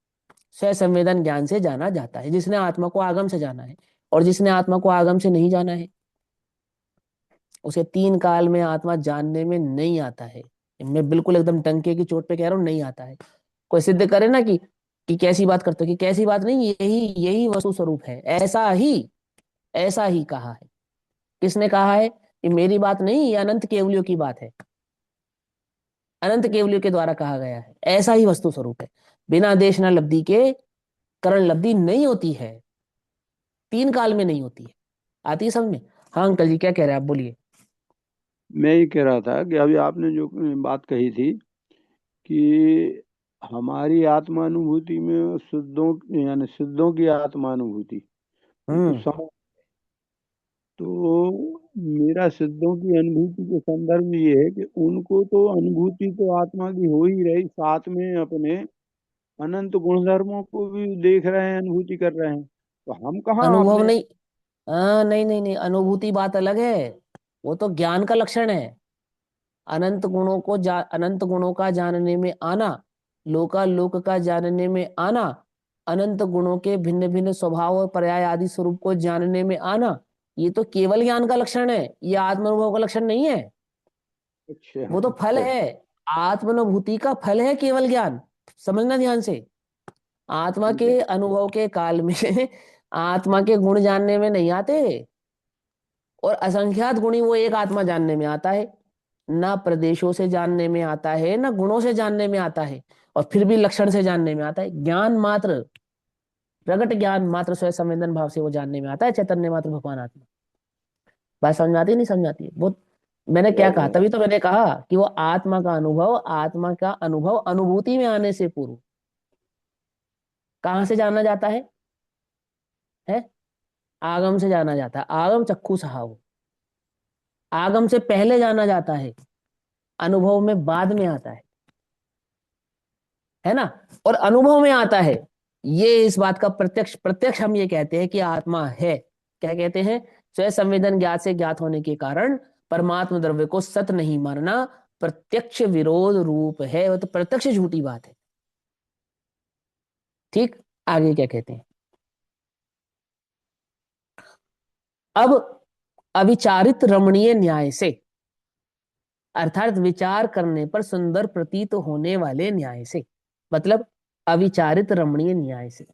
स्वयं संवेदन ज्ञान से जाना जाता है जिसने आत्मा को आगम से जाना है। और जिसने आत्मा को आगम से नहीं जाना है, उसे 3 काल में आत्मा जानने में नहीं आता है। मैं बिल्कुल एकदम टंके की चोट पे कह रहा हूं, नहीं आता है। कोई सिद्ध करे ना कि कैसी बात करते हो, कि कैसी बात नहीं, यही यही वस्तु स्वरूप है, ऐसा ही कहा है। किसने कहा है? कि मेरी बात नहीं, ये अनंत केवलियों की बात है, अनंत केवलियों के द्वारा कहा गया है। ऐसा ही वस्तु स्वरूप है, बिना देश न लब्धि के करण लब्धि नहीं होती है, 3 काल में नहीं होती है। आती है समझ में? हाँ अंकल जी क्या कह रहे हैं आप, बोलिए। मैं ये कह रहा था कि अभी आपने जो बात कही थी कि हमारी आत्मानुभूति में सिद्धों यानी सिद्धों की आत्मानुभूति हम्म तो मेरा सिद्धों की अनुभूति के संदर्भ में ये है कि उनको तो अनुभूति तो आत्मा की हो ही रही, साथ में अपने अनंत गुणधर्मों को भी देख रहे हैं, अनुभूति कर रहे हैं। तो हम कहाँ अनुभव अपने नहीं, हाँ नहीं नहीं नहीं, अनुभूति बात अलग है, वो तो ज्ञान का लक्षण है। अनंत गुणों का जानने में आना, लोक का जानने में आना, अनंत गुणों के भिन्न भिन्न स्वभाव और पर्याय आदि स्वरूप को जानने में आना, ये तो केवल ज्ञान का लक्षण है, ये आत्मानुभव का लक्षण नहीं है। अच्छा वो तो फल है, आत्मानुभूति का फल है केवल ज्ञान। समझना ध्यान से। आत्मा के अनुभव के काल में आत्मा के गुण जानने में नहीं आते, और असंख्यात गुणी वो एक आत्मा जानने में आता है। ना प्रदेशों से जानने में आता है, ना गुणों से जानने में आता है, और फिर भी लक्षण से जानने में आता है। ज्ञान मात्र, प्रगट ज्ञान मात्र स्वयं संवेदन भाव से वो जानने में आता है, चैतन्य मात्र भगवान आत्मा। बात समझ में आती है नहीं समझ आती है? वो मैंने क्या कहा, तभी तो मैंने कहा कि वो आत्मा का अनुभव अनुभूति में आने से पूर्व कहाँ से जाना जाता है? आगम से जाना जाता है। आगम चक्षु सहाव, आगम से पहले जाना जाता है, अनुभव में बाद में आता है ना? और अनुभव में आता है, ये इस बात का प्रत्यक्ष प्रत्यक्ष हम ये कहते हैं कि आत्मा है। क्या कहते हैं? स्वयं संवेदन ज्ञात से ज्ञात होने के कारण परमात्म द्रव्य को सत नहीं मानना, प्रत्यक्ष विरोध रूप है, वो तो प्रत्यक्ष झूठी बात है। ठीक, आगे क्या कहते हैं, अब अविचारित रमणीय न्याय से, अर्थात विचार करने पर सुंदर प्रतीत होने वाले न्याय से, मतलब अविचारित रमणीय न्याय से,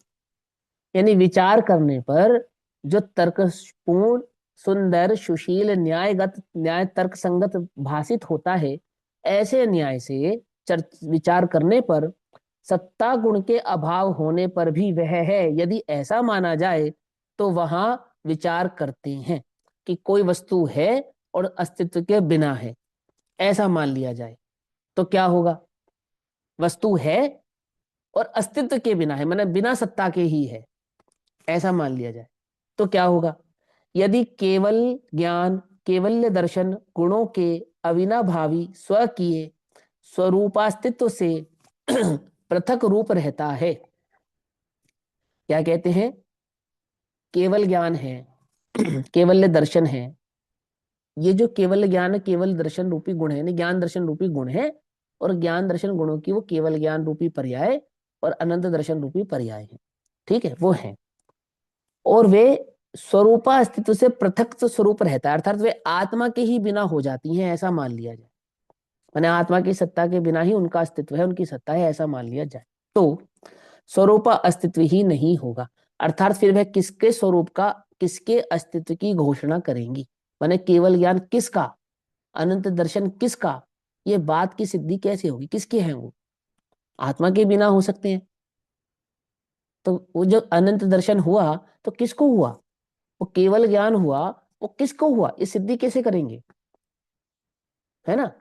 यानी विचार करने पर जो तर्कपूर्ण, सुंदर, सुशील, न्यायगत, न्याय तर्क संगत भाषित होता है, ऐसे न्याय से विचार करने पर सत्ता गुण के अभाव होने पर भी वह है, यदि ऐसा माना जाए तो वहां विचार करते हैं कि कोई वस्तु है और अस्तित्व के बिना है, ऐसा मान लिया जाए तो क्या होगा, वस्तु है और अस्तित्व के बिना है, मतलब बिना सत्ता के ही है, ऐसा मान लिया जाए तो क्या होगा, यदि केवल ज्ञान, केवल्य दर्शन गुणों के अविनाभावी स्वकीय स्वरूपास्तित्व से पृथक रूप रहता है। क्या कहते हैं, केवल ज्ञान है, केवल्य दर्शन है, ये जो केवल ज्ञान, केवल दर्शन रूपी गुण है, ज्ञान दर्शन रूपी गुण है, और ज्ञान दर्शन गुणों की वो केवल ज्ञान रूपी पर्याय और अनंत दर्शन रूपी पर्याय है। ठीक है, वो है, और वे स्वरूपा अस्तित्व से पृथक स्वरूप रहता है, अर्थात वे आत्मा के ही बिना हो जाती हैं, ऐसा मान लिया जाए, माने आत्मा की सत्ता के बिना ही उनका अस्तित्व है, उनकी सत्ता है, ऐसा मान लिया जाए तो स्वरूपा अस्तित्व ही नहीं होगा, अर्थात फिर वह किसके स्वरूप का, किसके अस्तित्व की घोषणा करेंगी, माने केवल ज्ञान किसका, अनंत दर्शन किसका, ये बात की सिद्धि कैसे होगी, किसके हैं वो, आत्मा के बिना हो सकते हैं, तो वो जब अनंत दर्शन हुआ तो किसको हुआ, वो केवल ज्ञान हुआ, वो किसको हुआ, ये सिद्धि कैसे करेंगे, है ना।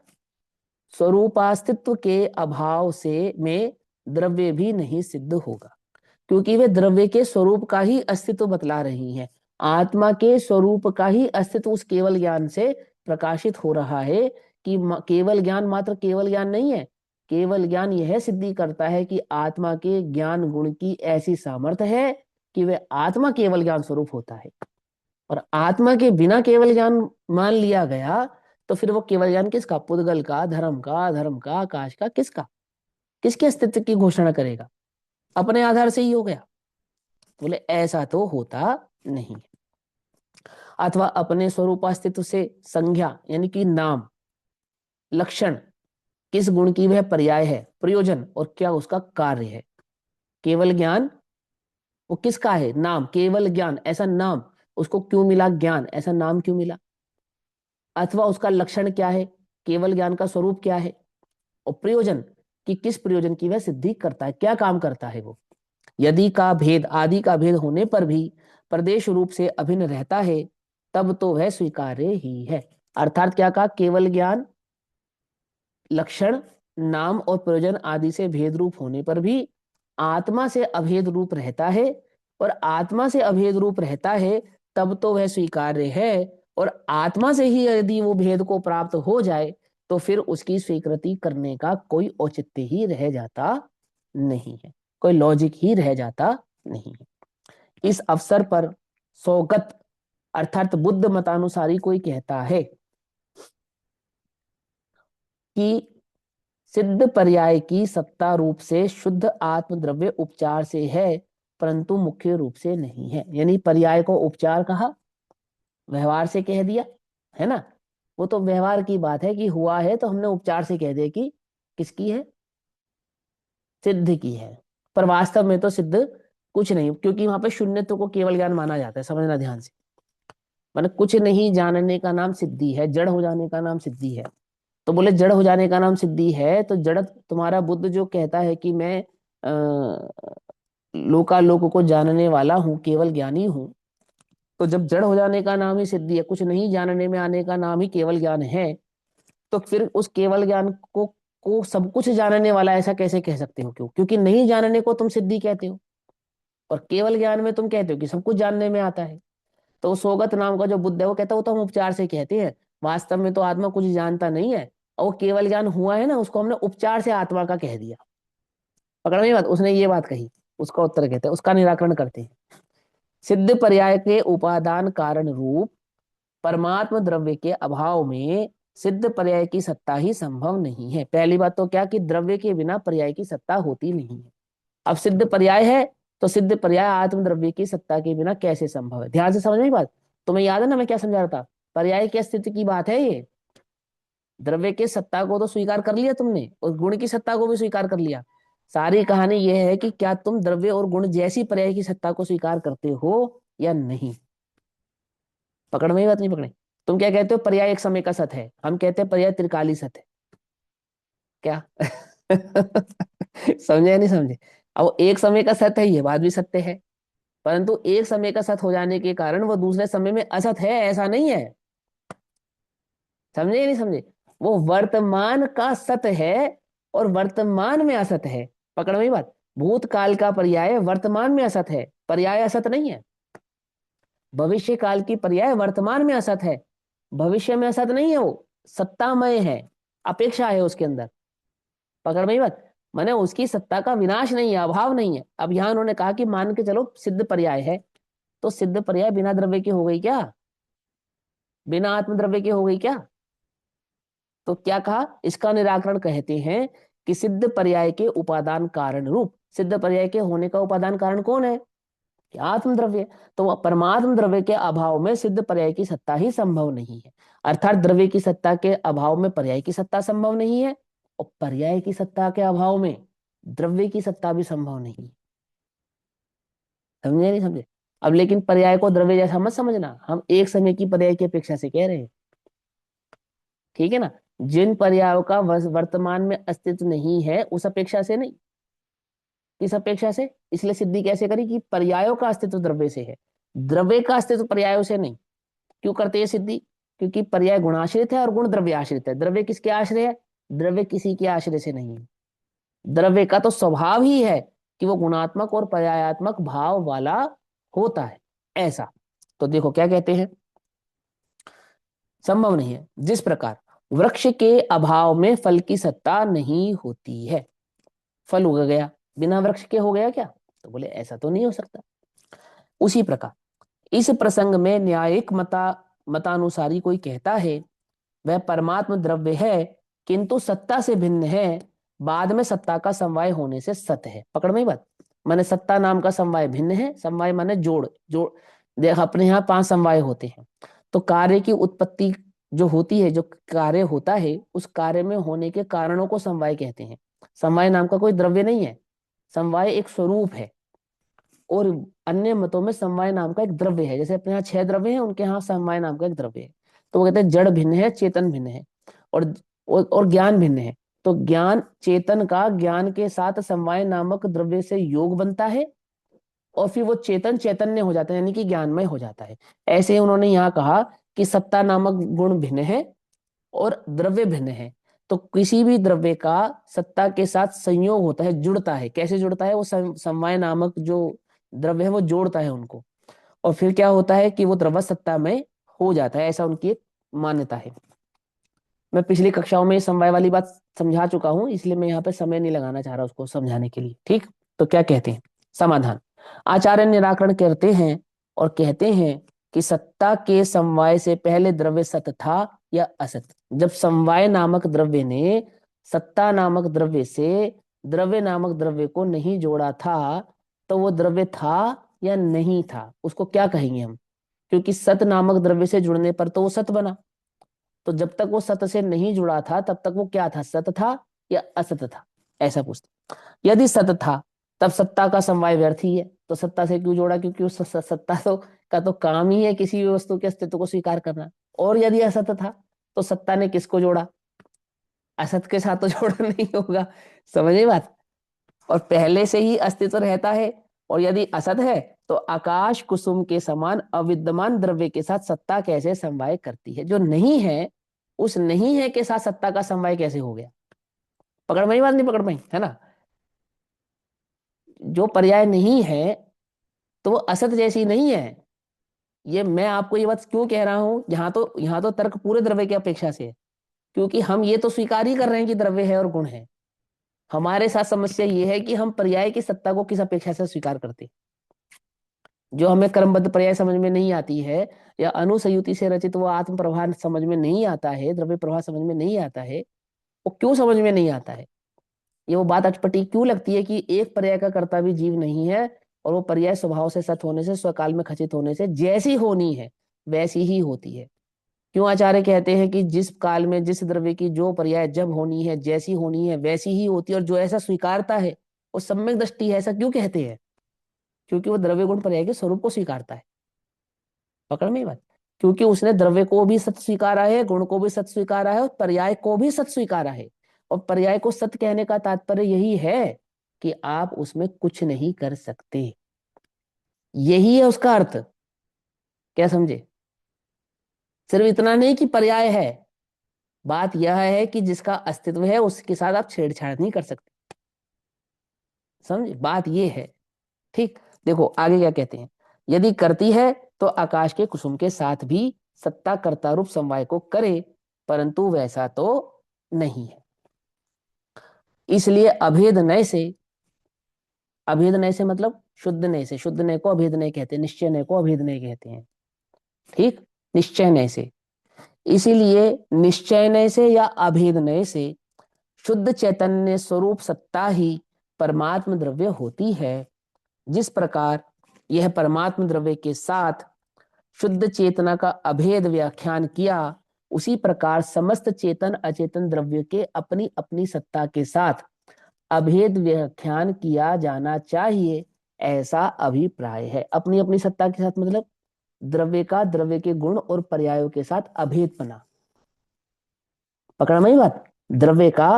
स्वरूपास्तित्व के अभाव से में द्रव्य भी नहीं सिद्ध होगा, क्योंकि वे द्रव्य के स्वरूप का ही अस्तित्व बतला रही हैं, आत्मा के स्वरूप का ही अस्तित्व उस केवल ज्ञान से प्रकाशित हो रहा है कि केवल ज्ञान मात्र केवल ज्ञान नहीं है, केवल ज्ञान यह सिद्धि करता है कि आत्मा के ज्ञान गुण की ऐसी सामर्थ्य है कि वह आत्मा केवल ज्ञान स्वरूप होता है, और आत्मा के बिना केवल ज्ञान मान लिया गया तो फिर वो केवल ज्ञान किसका, पुद्गल का, धर्म का, अधर्म का, आकाश का, किसका, किसके अस्तित्व की घोषणा करेगा, अपने आधार से ही हो गया। बोले ऐसा तो होता नहीं, अथवा अपने स्वरूप अस्तित्व से संज्ञा यानी कि नाम, लक्षण, किस गुण की वह पर्याय है, प्रयोजन और क्या उसका कार्य है, केवल ज्ञान वो किसका है, नाम, केवल ज्ञान ऐसा नाम, उसको क्यों मिला ज्ञान, ऐसा नाम क्यों मिला, अथवा उसका लक्षण क्या है, केवल ज्ञान का स्वरूप क्या है, और प्रयोजन कि किस प्रयोजन की वह सिद्धि करता है, क्या काम करता है वो, यदि का भेद, आदि का भेद होने पर भी प्रदेश रूप से अभिन्न रहता है तब तो वह स्वीकार्य ही है, अर्थात क्या कहा, केवल ज्ञान, लक्षण, नाम और प्रयोजन आदि से भेद रूप होने पर भी आत्मा से अभेद रूप रहता है, और आत्मा से अभेद रूप रहता है तब तो वह स्वीकार्य है, और आत्मा से ही यदि वो भेद को प्राप्त हो जाए तो फिर उसकी स्वीकृति करने का कोई औचित्य ही रह जाता नहीं है, कोई लॉजिक ही रह जाता नहीं है। इस अवसर पर सौगत अर्थात बुद्ध मतानुसारी कोई कहता है कि सिद्ध पर्याय की सत्ता रूप से शुद्ध आत्मद्रव्य उपचार से है, परंतु मुख्य रूप से नहीं है, यानी पर्याय को उपचार कहा, व्यवहार से कह दिया, है ना, वो तो व्यवहार की बात है कि हुआ है तो हमने उपचार से कह दिया कि किसकी है, सिद्ध की है, पर वास्तव में तो सिद्ध कुछ नहीं, क्योंकि वहां पे शून्यत्व को केवल ज्ञान माना जाता है, समझना ध्यान से, मतलब कुछ नहीं जानने का नाम सिद्धि है, जड़ हो जाने का नाम सिद्धि है, तो बोले जड़ हो जाने का नाम सिद्धि है, तो जड़ तुम्हारा बुद्ध जो कहता है कि मैं लोकालोक को जानने वाला हूँ, केवल ज्ञानी हूँ, तो जब जड़ हो जाने का नाम ही सिद्धि है, कुछ नहीं जानने में आने का नाम ही केवल ज्ञान है, तो फिर उस केवल ज्ञान को सब कुछ जानने वाला ऐसा कैसे कह सकते हो, क्यों, क्योंकि नहीं जानने को तुम सिद्धि कहते हो और केवल ज्ञान में तुम कहते हो कि सब कुछ जानने में आता है। तो सोगत नाम का जो बुद्ध है वो कहता है वो तो हम उपचार से कहते हैं, वास्तव में तो आत्मा कुछ जानता नहीं है, और वो केवल ज्ञान हुआ है ना, उसको हमने उपचार से आत्मा का कह दिया। पकड़ में बात, उसने ये बात कही, उसका उत्तर कहते हैं, उसका निराकरण करते हैं। सिद्ध पर्याय के उपादान कारण रूप परमात्म द्रव्य के अभाव में सिद्ध पर्याय की सत्ता ही संभव नहीं है। पहली बात तो क्या कि द्रव्य के बिना पर्याय की सत्ता होती नहीं है। अब सिद्ध पर्याय है तो सिद्ध पर्याय आत्म द्रव्य की सत्ता के बिना कैसे संभव है? ध्यान से समझ में बात। तुम्हें याद है ना मैं क्या समझा रहा था? पर्याय की अस्तित्व की बात है ये। द्रव्य के सत्ता को तो स्वीकार कर लिया तुमने और गुण की सत्ता को भी स्वीकार कर लिया। सारी कहानी यह है कि क्या तुम द्रव्य और गुण जैसी पर्याय की सत्ता को स्वीकार करते हो या नहीं। पकड़ में ही बात नहीं पकड़े? तुम क्या कहते हो? पर्याय एक समय का सत है, हम कहते हैं पर्याय त्रिकाली सत है। क्या समझे या नहीं समझे? अब एक समय का सत है, ये बात भी सत्य है, परंतु एक समय का सत हो जाने के कारण वो दूसरे समय में असत है, ऐसा नहीं है। समझे या नहीं समझे? वो वर्तमान का सत है और वर्तमान में असत है। पकड़ में ही बात। भूतकाल का पर्याय वर्तमान में असत है, पर्याय असत नहीं है। भविष्य काल की पर्याय वर्तमान में असत है, भविष्य में असत नहीं है। वो सत्तामय है, अपेक्षा है उसके अंदर। पकड़ में ही बात। माने उसकी सत्ता का विनाश नहीं है, अभाव नहीं है। अब यहां उन्होंने कहा कि मान के चलो सिद्ध पर्याय है, तो सिद्ध पर्याय बिना द्रव्य की हो गई क्या? बिना आत्मद्रव्य की हो गई क्या? तो क्या कहा? इसका निराकरण कहते हैं कि सिद्ध पर्याय के उपादान कारण रूप, सिद्ध पर्याय के होने का उपादान कारण कौन है? कि आत्मद्रव्य। तो वह परमात्म द्रव्य के अभाव में सिद्ध पर्याय की सत्ता ही संभव नहीं है। अर्थात द्रव्य की सत्ता के अभाव में पर्याय की सत्ता संभव नहीं है, और पर्याय की सत्ता के अभाव में द्रव्य की सत्ता भी संभव नहीं है। समझे नहीं समझे? अब लेकिन पर्याय को द्रव्य जैसा मत समझना, हम एक समय की पर्याय की अपेक्षा से कह रहे हैं, ठीक है ना? जिन पर्यायों का वर्तमान में अस्तित्व नहीं है उस अपेक्षा से नहीं। किस अपेक्षा से? इसलिए सिद्धि कैसे करी कि पर्यायों का अस्तित्व द्रव्य से है, द्रव्य का अस्तित्व पर्यायों से नहीं। क्यों करते हैं सिद्धि? क्योंकि पर्याय गुणाश्रित है और गुण द्रव्य आश्रित है। द्रव्य किसके आश्रय है? द्रव्य किसी के आश्रय से नहीं है। द्रव्य का तो स्वभाव ही है कि वो गुणात्मक और पर्यायात्मक भाव वाला होता है, ऐसा। तो देखो क्या कहते हैं, संभव नहीं है। जिस प्रकार वृक्ष के अभाव में फल की सत्ता नहीं होती है, फल उग गया, बिना वृक्ष के हो गया क्या? तो बोले ऐसा तो नहीं हो सकता। उसी प्रकार इस प्रसंग में न्यायिक मतानुसारी कोई कहता है वह परमात्म द्रव्य है किंतु सत्ता से भिन्न है, बाद में सत्ता का समवाय होने से सत्य है। पकड़ में ही बात। माने सत्ता नाम का समवाय भिन्न है, समवाय माने जोड़ जोड़। देख अपने यहाँ 5 समवाय होते हैं, तो कार्य की उत्पत्ति जो होती है, जो कार्य होता है, उस कार्य में होने के कारणों को समवाय कहते हैं। समवाय नाम का कोई द्रव्य नहीं है, समवाय एक स्वरूप है। और अन्य मतों में समवाय नाम का एक द्रव्य है। जैसे अपने यहाँ 6 द्रव्य हैं, उनके यहाँ समवाय नाम का एक द्रव्य है। तो वो कहते हैं जड़ भिन्न है, चेतन भिन्न है, और ज्ञान भिन्न है। तो ज्ञान चेतन का ज्ञान के साथ समवाय नामक द्रव्य से योग बनता है, और फिर वो चेतन चैतन्य हो जाता है, यानी कि ज्ञानमय हो जाता है। ऐसे ही उन्होंने यहाँ कहा कि सत्ता नामक गुण भिन्न है और द्रव्य भिन्न है। तो किसी भी द्रव्य का सत्ता के साथ संयोग होता है, जुड़ता है। कैसे जुड़ता है? वो समवाय नामक जो द्रव्य है वो जोड़ता है उनको, और फिर क्या होता है कि वो द्रव्य सत्ता में हो जाता है। ऐसा उनकी एक मान्यता है। मैं पिछली कक्षाओं में समवाय वाली बात समझा चुका हूं, इसलिए मैं यहाँ पे समय नहीं लगाना चाह रहा उसको समझाने के लिए। ठीक, तो क्या कहते हैं? समाधान। आचार्य निराकरण करते हैं और कहते हैं कि सत्ता के समवाय से पहले द्रव्य सत था या असत। जब समवाय नामक द्रव्य ने सत्ता नामक द्रव्य से द्रव्य नामक द्रव्य को नहीं जोड़ा था, तो वो द्रव्य था या नहीं था, उसको क्या कहेंगे हम? क्योंकि सत नामक द्रव्य से जुड़ने पर तो वो सत बना। तो जब तक वो सत से नहीं जुड़ा था तब तक वो क्या था? सत था या असत था? ऐसा पूछते। यदि सत था तब सत्ता का समवाय व्यर्थ ही है। तो सत्ता से क्यों जोड़ा? क्योंकि उस सत्ता का तो काम ही है किसी भी वस्तु के अस्तित्व को स्वीकार करना। और यदि असत था तो सत्ता ने किसको जोड़ा? असत के साथ तो जोड़ा नहीं होगा। समझे बात? और पहले से ही अस्तित्व रहता है। और यदि असत है तो आकाश कुसुम के समान अविद्यमान द्रव्य के साथ सत्ता कैसे समवाय करती है? जो नहीं है, उस नहीं है के साथ सत्ता का समवाय कैसे हो गया? पकड़ में बात नहीं पकड़ में, है ना? जो पर्याय नहीं है तो वो असत जैसी नहीं है। ये मैं आपको ये बात क्यों कह रहा हूं, यहाँ तो तर्क पूरे द्रव्य की अपेक्षा से है, क्योंकि हम ये तो स्वीकार ही कर रहे हैं कि द्रव्य है और गुण है। हमारे साथ समस्या ये है कि हम पर्याय की सत्ता को किस अपेक्षा से स्वीकार करते हैं। जो हमें क्रमबद्ध पर्याय समझ में नहीं आती है, या अनुसयुति से रचित वो आत्म प्रवाह समझ में नहीं आता है, द्रव्य प्रवाह समझ में नहीं आता है, वो क्यों समझ में नहीं आता है? ये वो बात अटपटी क्यों लगती है कि एक पर्याय का कर्ता भी जीव नहीं है, और वो पर्याय स्वभाव से सत होने से, स्वकाल में खचित होने से जैसी होनी है वैसी ही होती है। क्यों आचार्य कहते हैं कि जिस काल में जिस द्रव्य की जो पर्याय जब होनी है, जैसी होनी है वैसी ही होती है, और जो ऐसा स्वीकारता है वो सम्यक दृष्टि है, ऐसा क्यों कहते हैं? क्योंकि वो द्रव्य गुण पर्याय के स्वरूप को स्वीकारता है। पकड़ में ये बात? क्योंकि उसने द्रव्य को भी सत स्वीकारा है, गुण को भी सत स्वीकारा है, और पर्याय को भी सत स्वीकारा है। और पर्याय को सत्य कहने का तात्पर्य यही है कि आप उसमें कुछ नहीं कर सकते, यही है उसका अर्थ। क्या समझे? सिर्फ इतना नहीं कि पर्याय है, बात यह है कि जिसका अस्तित्व है उसके साथ आप छेड़छाड़ नहीं कर सकते। समझे? बात ये है। ठीक, देखो आगे क्या कहते हैं। यदि करती है तो आकाश के कुसुम के साथ भी सत्ता कर्ता रूप समवाय को करे, परंतु वैसा तो नहीं है। इसलिए अभेद नय से, अभेद नय से मतलब शुद्ध नय से, शुद्ध नय को अभेद नय कहते हैं, निश्चय नय को अभेद नय कहते हैं। ठीक, निश्चय नय से, इसीलिए निश्चय नय से या अभेद नय से शुद्ध चैतन्य स्वरूप सत्ता ही परमात्म द्रव्य होती है। जिस प्रकार यह परमात्म द्रव्य के साथ शुद्ध चेतना का अभेद व्याख्यान किया, उसी प्रकार समस्त चेतन अचेतन द्रव्य के अपनी अपनी सत्ता के साथ अभेद व्याख्यान किया जाना चाहिए, ऐसा अभिप्राय है। अपनी अपनी सत्ता के साथ मतलब द्रव्य का द्रव्य के गुण और पर्यायों के साथ अभेदपना। पकड़ा मेरी बात? द्रव्य का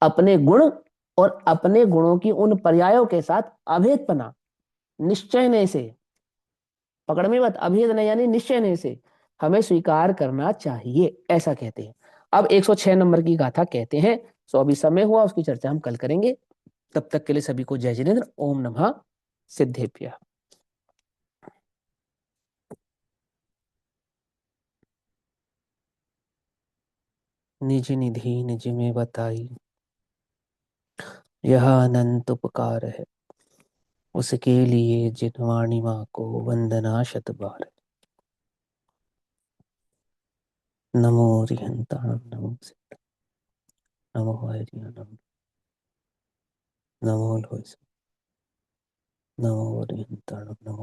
अपने गुण और अपने गुणों की उन पर्यायों के साथ अभेदपना, निश्चय ने से, पकड़ में बात, अभेद नहीं यानी निश्चय नहीं से हमें स्वीकार करना चाहिए, ऐसा कहते हैं। अब 106 नंबर की गाथा कहते हैं। सो अभी समय हुआ, उसकी चर्चा हम कल करेंगे। तब तक के लिए सभी को जय जिनेन्द्र। ओम नमः सिद्धेभ्यः। निज निधि निज में बताई, यह अनंत उपकार है, उसके लिए जिनवाणी माँ को वंदना शत बार। नमो रिहंताणं नमो सिद्ध नमो हरिहरं नमो लोहित नमो रिहंताणं नमो